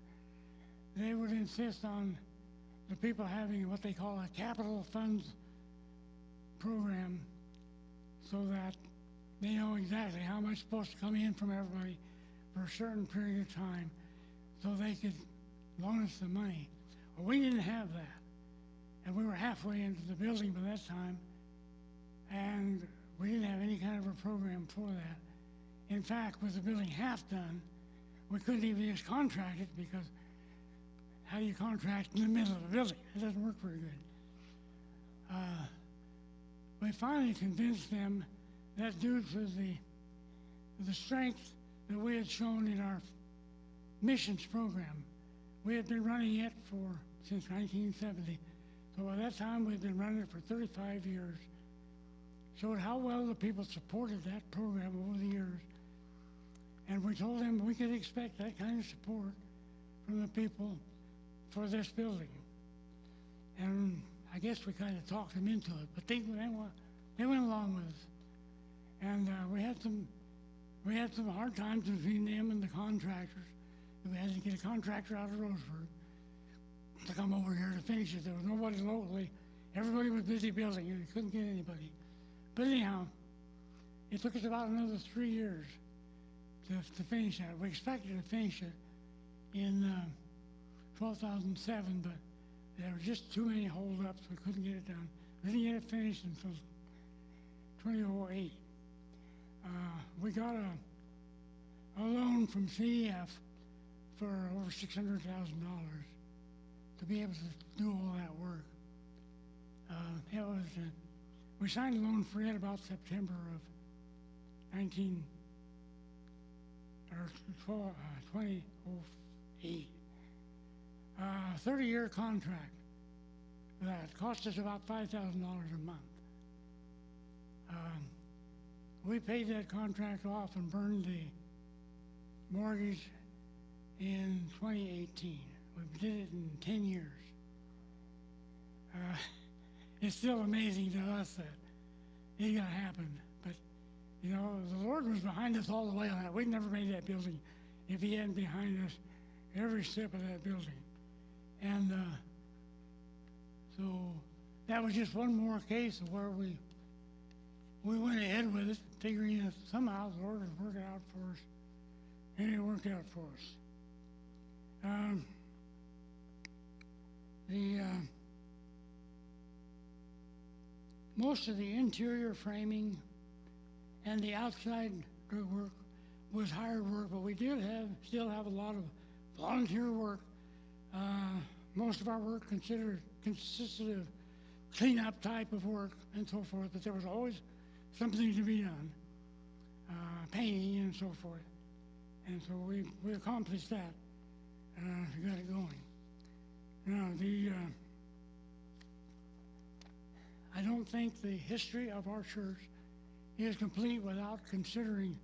they would insist on the people having what they call a capital funds program, so that they know exactly how much is supposed to come in from everybody for a certain period of time, so they could loan us the money. Well, we didn't have that, and we were halfway into the building by that time, and we didn't have any kind of a program for that. In fact, with the building half done, we couldn't even just contract it, because how do you contract in the middle of a building? It doesn't work very good. We finally convinced them that due to the strength that we had shown in our missions program, we had been running it since 1970. So by that time, we'd been running it for 35 years. Showed how well the people supported that program over the years. And we told them we could expect that kind of support from the people for this building. And I guess we kind of talked them into it, but they went along with us. And we had some hard times between them and the contractors. We had to get a contractor out of Roseburg to come over here to finish it. There was nobody locally. Everybody was busy building, and we couldn't get anybody. But anyhow, it took us about another 3 years to finish that. We expected to finish it in 2007, but there were just too many holdups. We couldn't get it done. We didn't get it finished until 2008. We got a loan from CDF for over $600,000 to be able to do all that work. We signed a loan for it about September of 2008. 30-year contract that cost us about $5,000 a month. We paid that contract off and burned the mortgage in 2018. We did it in 10 years. It's still amazing to us that it got happened. But, you know, the Lord was behind us all the way on that. We'd never made that building if he hadn't behind us. every step of that building. And so that was just one more case of where we went ahead with it, figuring that somehow the Lord would work it out for us, and it worked out for us. Most of the interior framing and the outside work was hired work, but we still have a lot of volunteer work. Most of our work consisted of cleanup type of work and so forth, but there was always something to be done, painting and so forth. And so we accomplished that, got it going. Now, I don't think the history of our church is complete without considering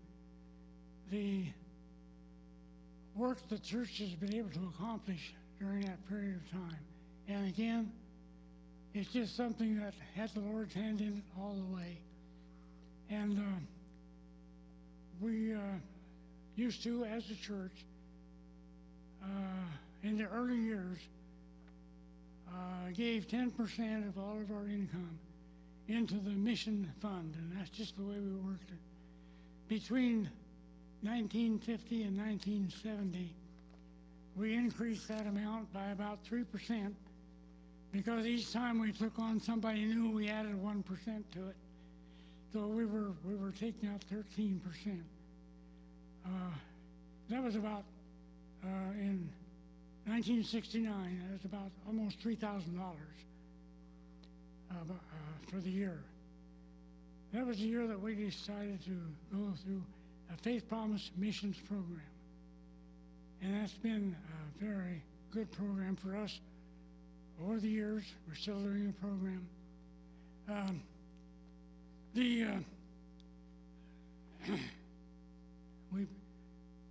the work the church has been able to accomplish during that period of time. And again, it's just something that had the Lord's hand in it all the way. And we used to, as a church, in the early years, gave 10% of all of our income into the mission fund, and that's just the way we worked it. Between 1950 and 1970, we increased that amount by about 3%, because each time we took on somebody new, we added 1% to it. So we were taking out 13%. That was about in 1969. That was about almost $3,000 for the year. That was the year that we decided to go through a Faith Promise Missions program, and that's been a very good program for us over the years. We're still doing the program.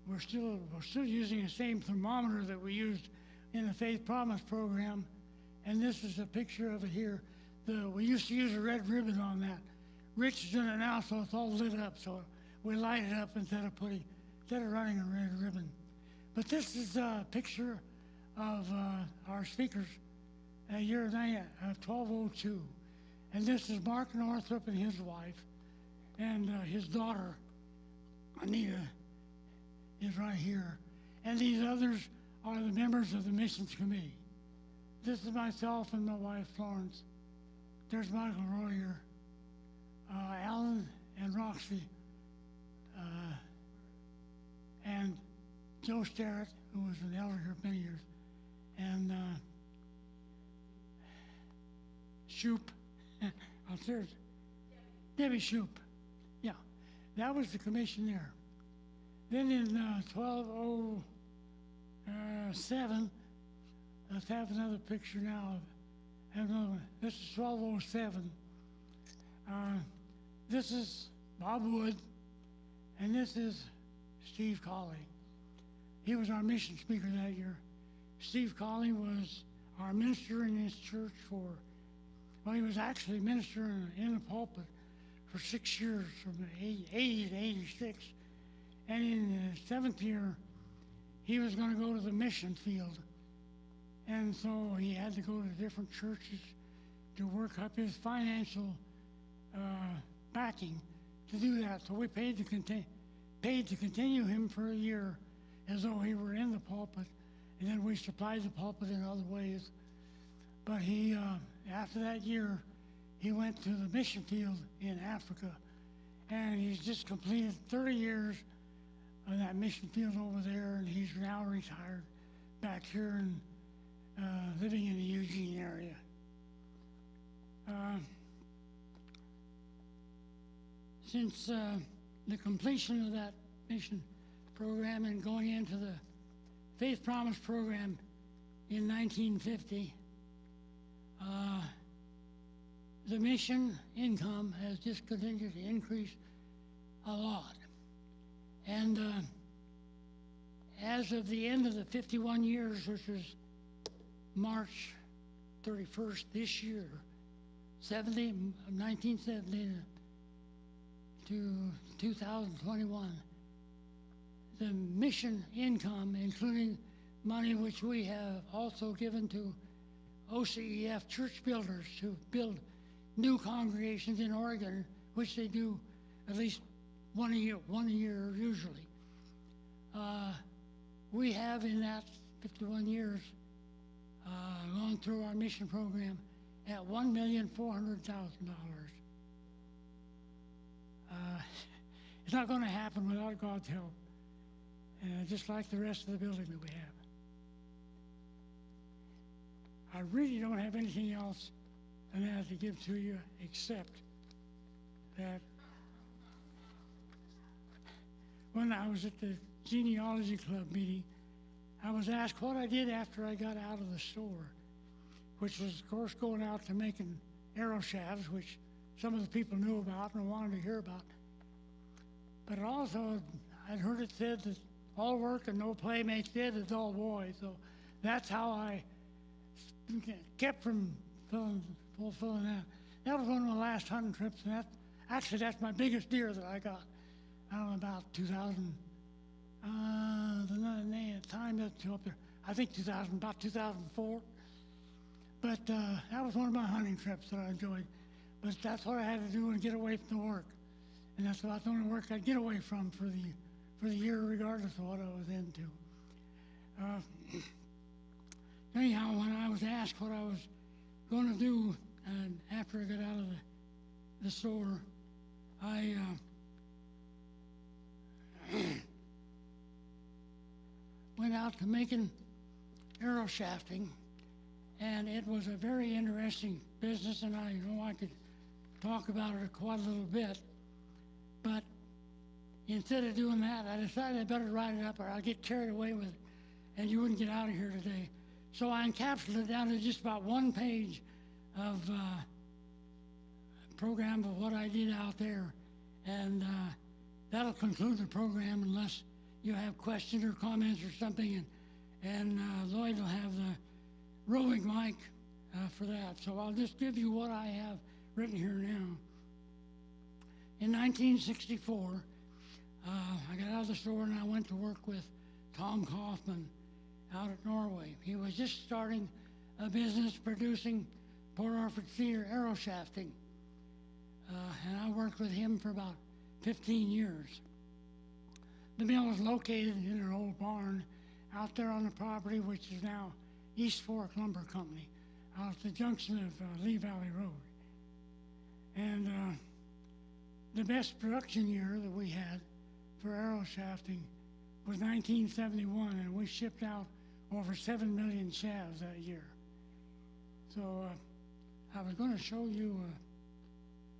We're still using the same thermometer that we used in the Faith Promise program, and this is a picture of it here. We used to use a red ribbon on that. Rich is doing it now, so it's all lit up, so we light it up instead of running a red ribbon. But this is a picture of our speakers year of 1202, and this is Mark Northrop and his wife, and his daughter Anita is right here, and these others are the members of the missions committee. This is myself and my wife Florence. There's Michael Royer, Alan and Roxy, and Joe Starrett, who was an elder here many years, and Shoup, Debbie Shoup. Yeah, that was the commission there. Then in 1207, let's have another picture now. This is 1207. This is Bob Wood, and this is Steve Colley. He was our mission speaker that year. Steve Colley was our minister in his church he was actually minister in the pulpit for 6 years, from 80 to 86. And in the 7th year, he was going to go to the mission field. And so he had to go to different churches to work up his financial backing to do that. So we paid to continue him for a year as though he were in the pulpit, and then we supplied the pulpit in other ways. But he, after that year, he went to the mission field in Africa, and he's just completed 30 years on that mission field over there, and he's now retired back here and living in the Eugene area. Since the completion of that mission program and going into the Faith Promise program in 1950, the mission income has just continued to increase a lot. And as of the end of the 51 years, which was March 31st this year, 1970 to 2021, the mission income, including money which we have also given to OCEF church builders to build new congregations in Oregon, which they do at least one a year usually. We have in that 51 years gone through our mission program at $1,400,000. It's not going to happen without God's help, just like the rest of the building that we have. I really don't have anything else than that to give to you, except that when I was at the genealogy club meeting, I was asked what I did after I got out of the store, which was, of course, going out to making arrow shafts, which some of the people knew about and wanted to hear about. But also, I'd heard it said that all work and no play makes dead a dull boy. So that's how I kept from fulfilling that. That was one of my last hunting trips, and that's my biggest deer that I got. I don't know, about 2000. The time that's up there, I think about 2004. But that was one of my hunting trips that I enjoyed. But that's what I had to do and get away from the work. And that's about the only work I'd get away from for the year, regardless of what I was into. Anyhow, when I was asked what I was going to do after I got out of the store, I went out to making arrow shafting, and it was a very interesting business, and I know I could talk about it quite a little bit, but instead of doing that, I decided I better write it up or I'll get carried away with it, and you wouldn't get out of here today. So I encapsulated it down to just about one page of program of what I did out there, and that'll conclude the program unless you have questions or comments or something, and Lloyd will have the roving mic for that. So I'll just give you what I have written here now. In 1964, I got out of the store and I went to work with Tom Kaufman out at Norway. He was just starting a business producing Port Orford cedar arrow shafting, and I worked with him for about 15 years. The mill was located in an old barn out there on the property, which is now East Fork Lumber Company, out at the junction of Lee Valley Road. And the best production year that we had for arrow shafting was 1971, and we shipped out over 7 million shafts that year. So I was going to show you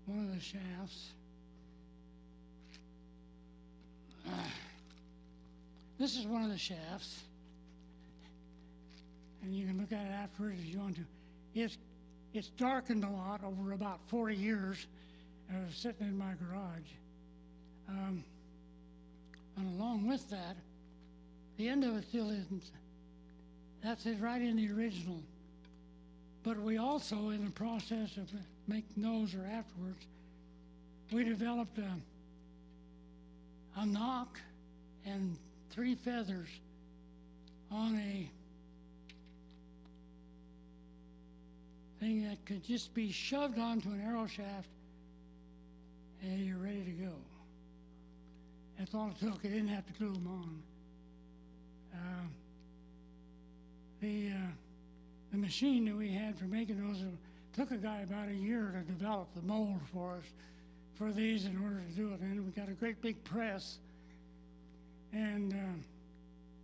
one of the shafts. This is one of the shafts, and you can look at it afterwards if you want to. It's darkened a lot over about 40 years. I was sitting in my garage. And along with that, the end of it still isn't. That's it right in the original. But we also, in the process of making those or afterwards, we developed a knock and 3 feathers on a thing that could just be shoved onto an arrow shaft and you're ready to go. That's all it took. You didn't have to glue them on. The machine that we had for making those took a guy about a year to develop the mold for us for these in order to do it. And we got a great big press and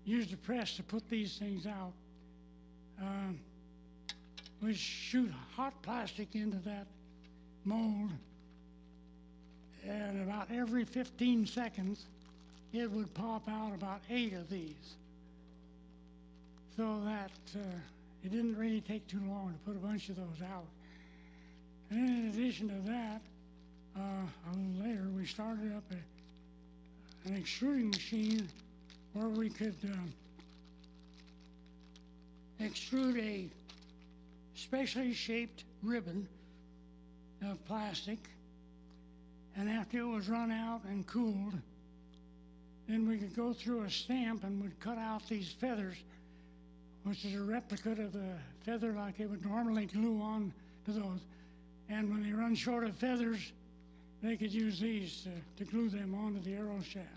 used the press to put these things out. We shoot hot plastic into that mold, and about every 15 seconds, it would pop out about 8 of these. So that it didn't really take too long to put a bunch of those out. And in addition to that, a little later, we started up an extruding machine where we could extrude a specially shaped ribbon of plastic, and after it was run out and cooled, then we could go through a stamp and would cut out these feathers which is a replica of the feather like they would normally glue on to those. And when they run short of feathers, they could use these to glue them onto the arrow shafts.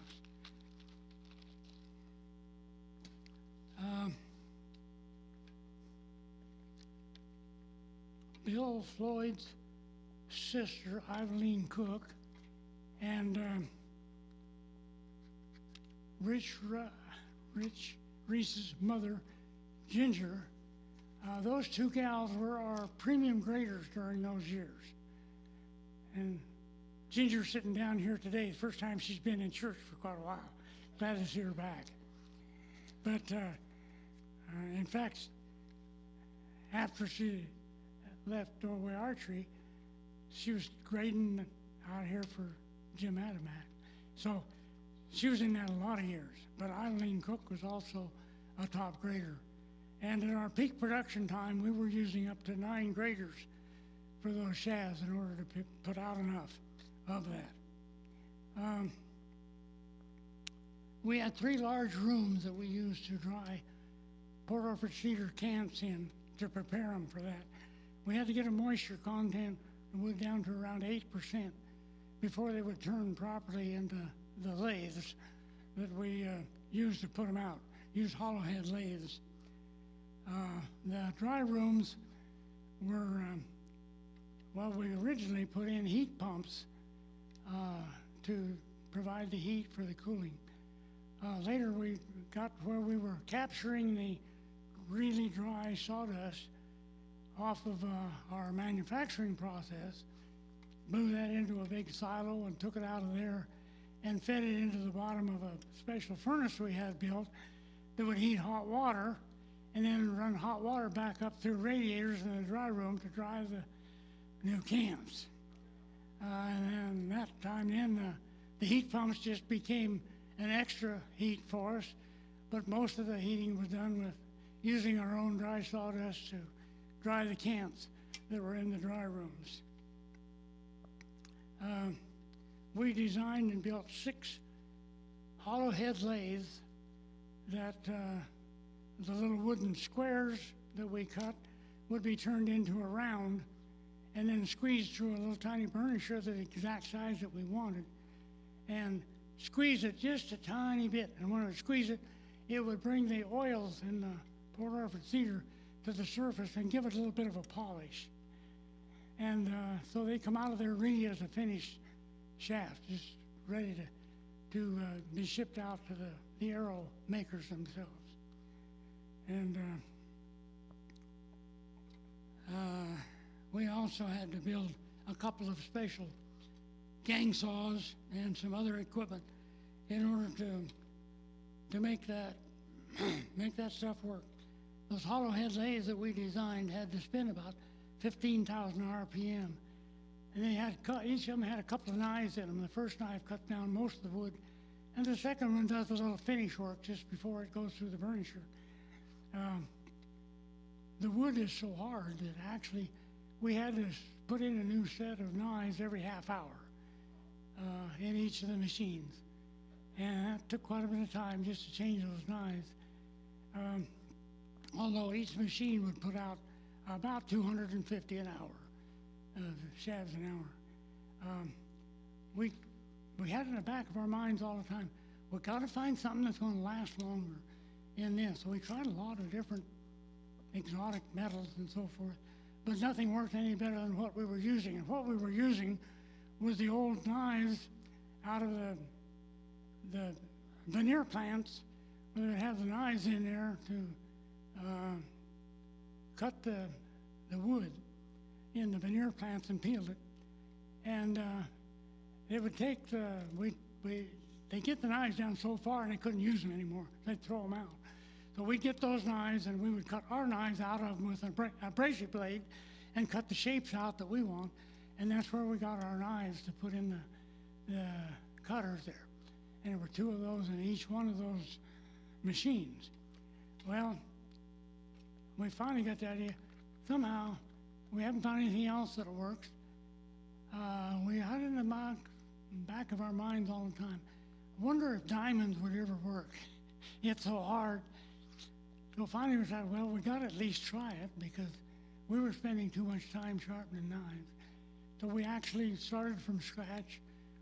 Bill Floyd's sister, Evelyn Cook, and Reese's mother, Ginger, those two gals were our premium graders during those years. And Ginger's sitting down here today, the first time she's been in church for quite a while. Glad to see her back. But in fact, after she left Doorway Archery, she was grading out here for Jim Adamak. So she was in that a lot of years. But Eileen Cook was also a top grader. And in our peak production time, we were using up to 9 graders for those shafts in order to put out enough of that. We had 3 large rooms that we used to dry Port Orford cedar cants in to prepare them for that. We had to get a moisture content down to around 8% before they would turn properly into the lathes that we used to put them out. Use hollow head lathes. The dry rooms were, we originally put in heat pumps to provide the heat for the cooling. Later we got where we were capturing the really dry sawdust off of our manufacturing process, blew that into a big silo and took it out of there and fed it into the bottom of a special furnace we had built that would heat hot water and then run hot water back up through radiators in the dry room to dry the new cans. And that time then the heat pumps just became an extra heat for us, but most of the heating was done with using our own dry sawdust to dry the cans that were in the dry rooms. We designed and built 6 hollow head lathes that the little wooden squares that we cut would be turned into a round and then squeezed through a little tiny burnisher, the exact size that we wanted, and squeeze it just a tiny bit. And when it would squeeze it, it would bring the oils in the Port Orford cedar to the surface and give it a little bit of a polish. And so they come out of there really as a finished shaft, just ready to be shipped out to the arrow makers themselves. And we also had to build a couple of special gang saws and some other equipment in order to make that make that stuff work. Those hollow head lathes that we designed had to spin about 15,000 RPM, and they had each of them had a couple of knives in them. The first knife cuts down most of the wood, and the second one does a little finish work just before it goes through the burnisher. The wood is so hard that actually we had to put in a new set of knives every half hour in each of the machines. And that took quite a bit of time just to change those knives. Although each machine would put out about 250 an hour, shafts an hour. We had in the back of our minds all the time, we got to find something that's going to last longer in this. So we tried a lot of different exotic metals and so forth, but nothing worked any better than what we were using. And what we were using was the old knives out of the veneer plants, where they have the knives in there to cut the wood in the veneer plants and peel it. And it would take they get the knives down so far and they couldn't use them anymore. They'd throw them out. So we'd get those knives and we would cut our knives out of them with an abrasive blade and cut the shapes out that we want. And that's where we got our knives to put in the cutters there. And there were 2 of those in each one of those machines. Well, we finally got the idea. Somehow, we haven't found anything else that works. We had it in the back of our minds all the time. I wonder if diamonds would ever work. It's so hard. So finally we decided, well, we got to at least try it because we were spending too much time sharpening knives. So we actually started from scratch.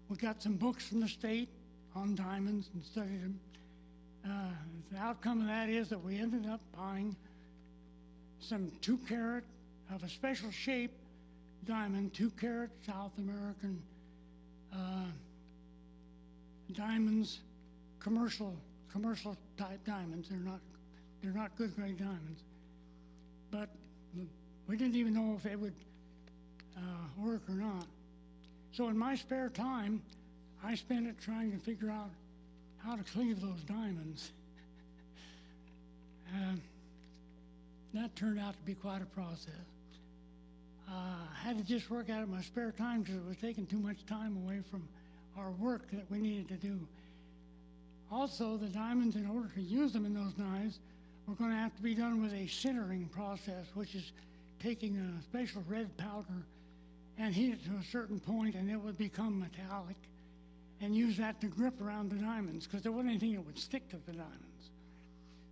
We got some books from the state on diamonds and studied them. The outcome of that is that we ended up buying some 2-carat of a special shape diamond, 2-carat South American diamonds, commercial type diamonds. They're not good grade diamonds, but we didn't even know if they would work or not. So in my spare time, I spent it trying to figure out how to cleave those diamonds. That turned out to be quite a process. I had to just work at it in my spare time because it was taking too much time away from our work that we needed to do. Also, the diamonds, in order to use them in those knives, were going to have to be done with a sintering process, which is taking a special red powder and heat it to a certain point, and it would become metallic, and use that to grip around the diamonds, because there wasn't anything that would stick to the diamonds.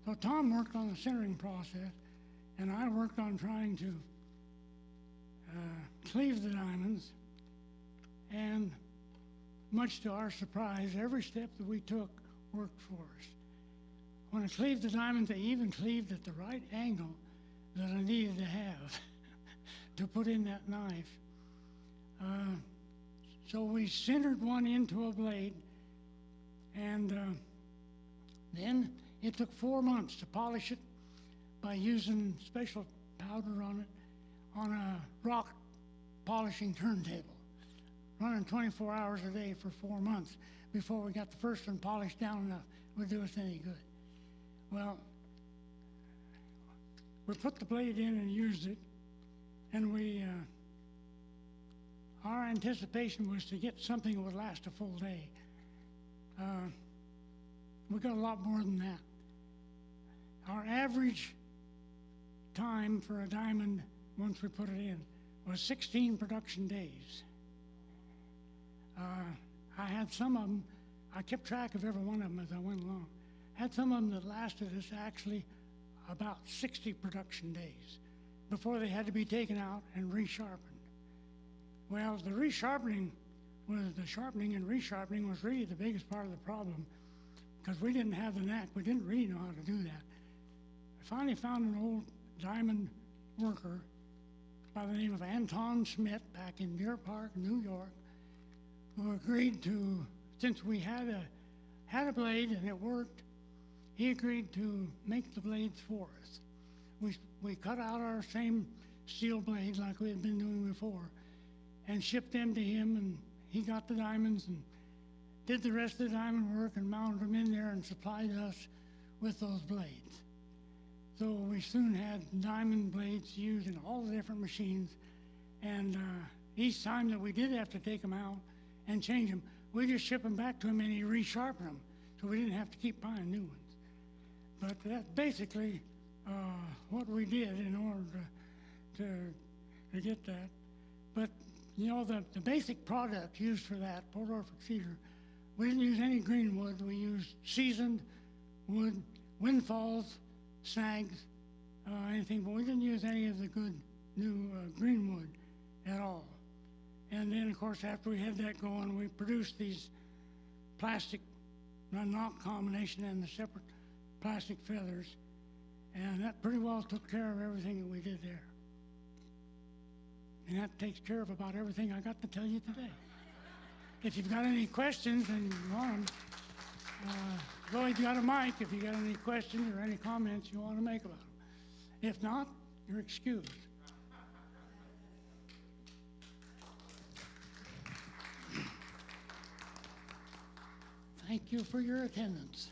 So Tom worked on the sintering process, and I worked on trying to cleave the diamonds, and much to our surprise, every step that we took worked for us. When I cleaved the diamonds, they even cleaved at the right angle that I needed to have to put in that knife. So we sintered one into a blade, and then it took 4 months to polish it by using special powder on it on a rock polishing turntable, running 24 hours a day for 4 months before we got the first one polished down enough it would do us any good. Well, we put the blade in and used it, and our anticipation was to get something that would last a full day. We got a lot more than that. Our average time for a diamond, once we put it in, was 16 production days. I had some of them, I kept track of every one of them as I went along. I had some of them that lasted us actually about 60 production days before they had to be taken out and resharpened. Well, the sharpening and resharpening was really the biggest part of the problem because we didn't have the knack. We didn't really know how to do that. I finally found an old diamond worker by the name of Anton Schmidt back in Deer Park, New York, who agreed to, since we had a blade and it worked, he agreed to make the blades for us. We cut out our same steel blades like we had been doing before and shipped them to him, and he got the diamonds and did the rest of the diamond work and mounted them in there and supplied us with those blades. So we soon had diamond blades used in all the different machines, and each time that we did have to take them out and change them, we just ship them back to him and he resharpened them, so we didn't have to keep buying new ones. But that's basically what we did in order to get that. But you know, the basic product used for that, Port Orford cedar, we didn't use any green wood. We used seasoned wood, windfalls, snags, anything, but we didn't use any of the good new green wood at all. And then, of course, after we had that going, we produced these plastic knock combination and the separate plastic feathers, and that pretty well took care of everything that we did there. And that takes care of about everything I got to tell you today. If you've got any questions and you want them, Lloyd's got a mic if you got any questions or any comments you want to make about them. If not, you're excused. Thank you for your attendance.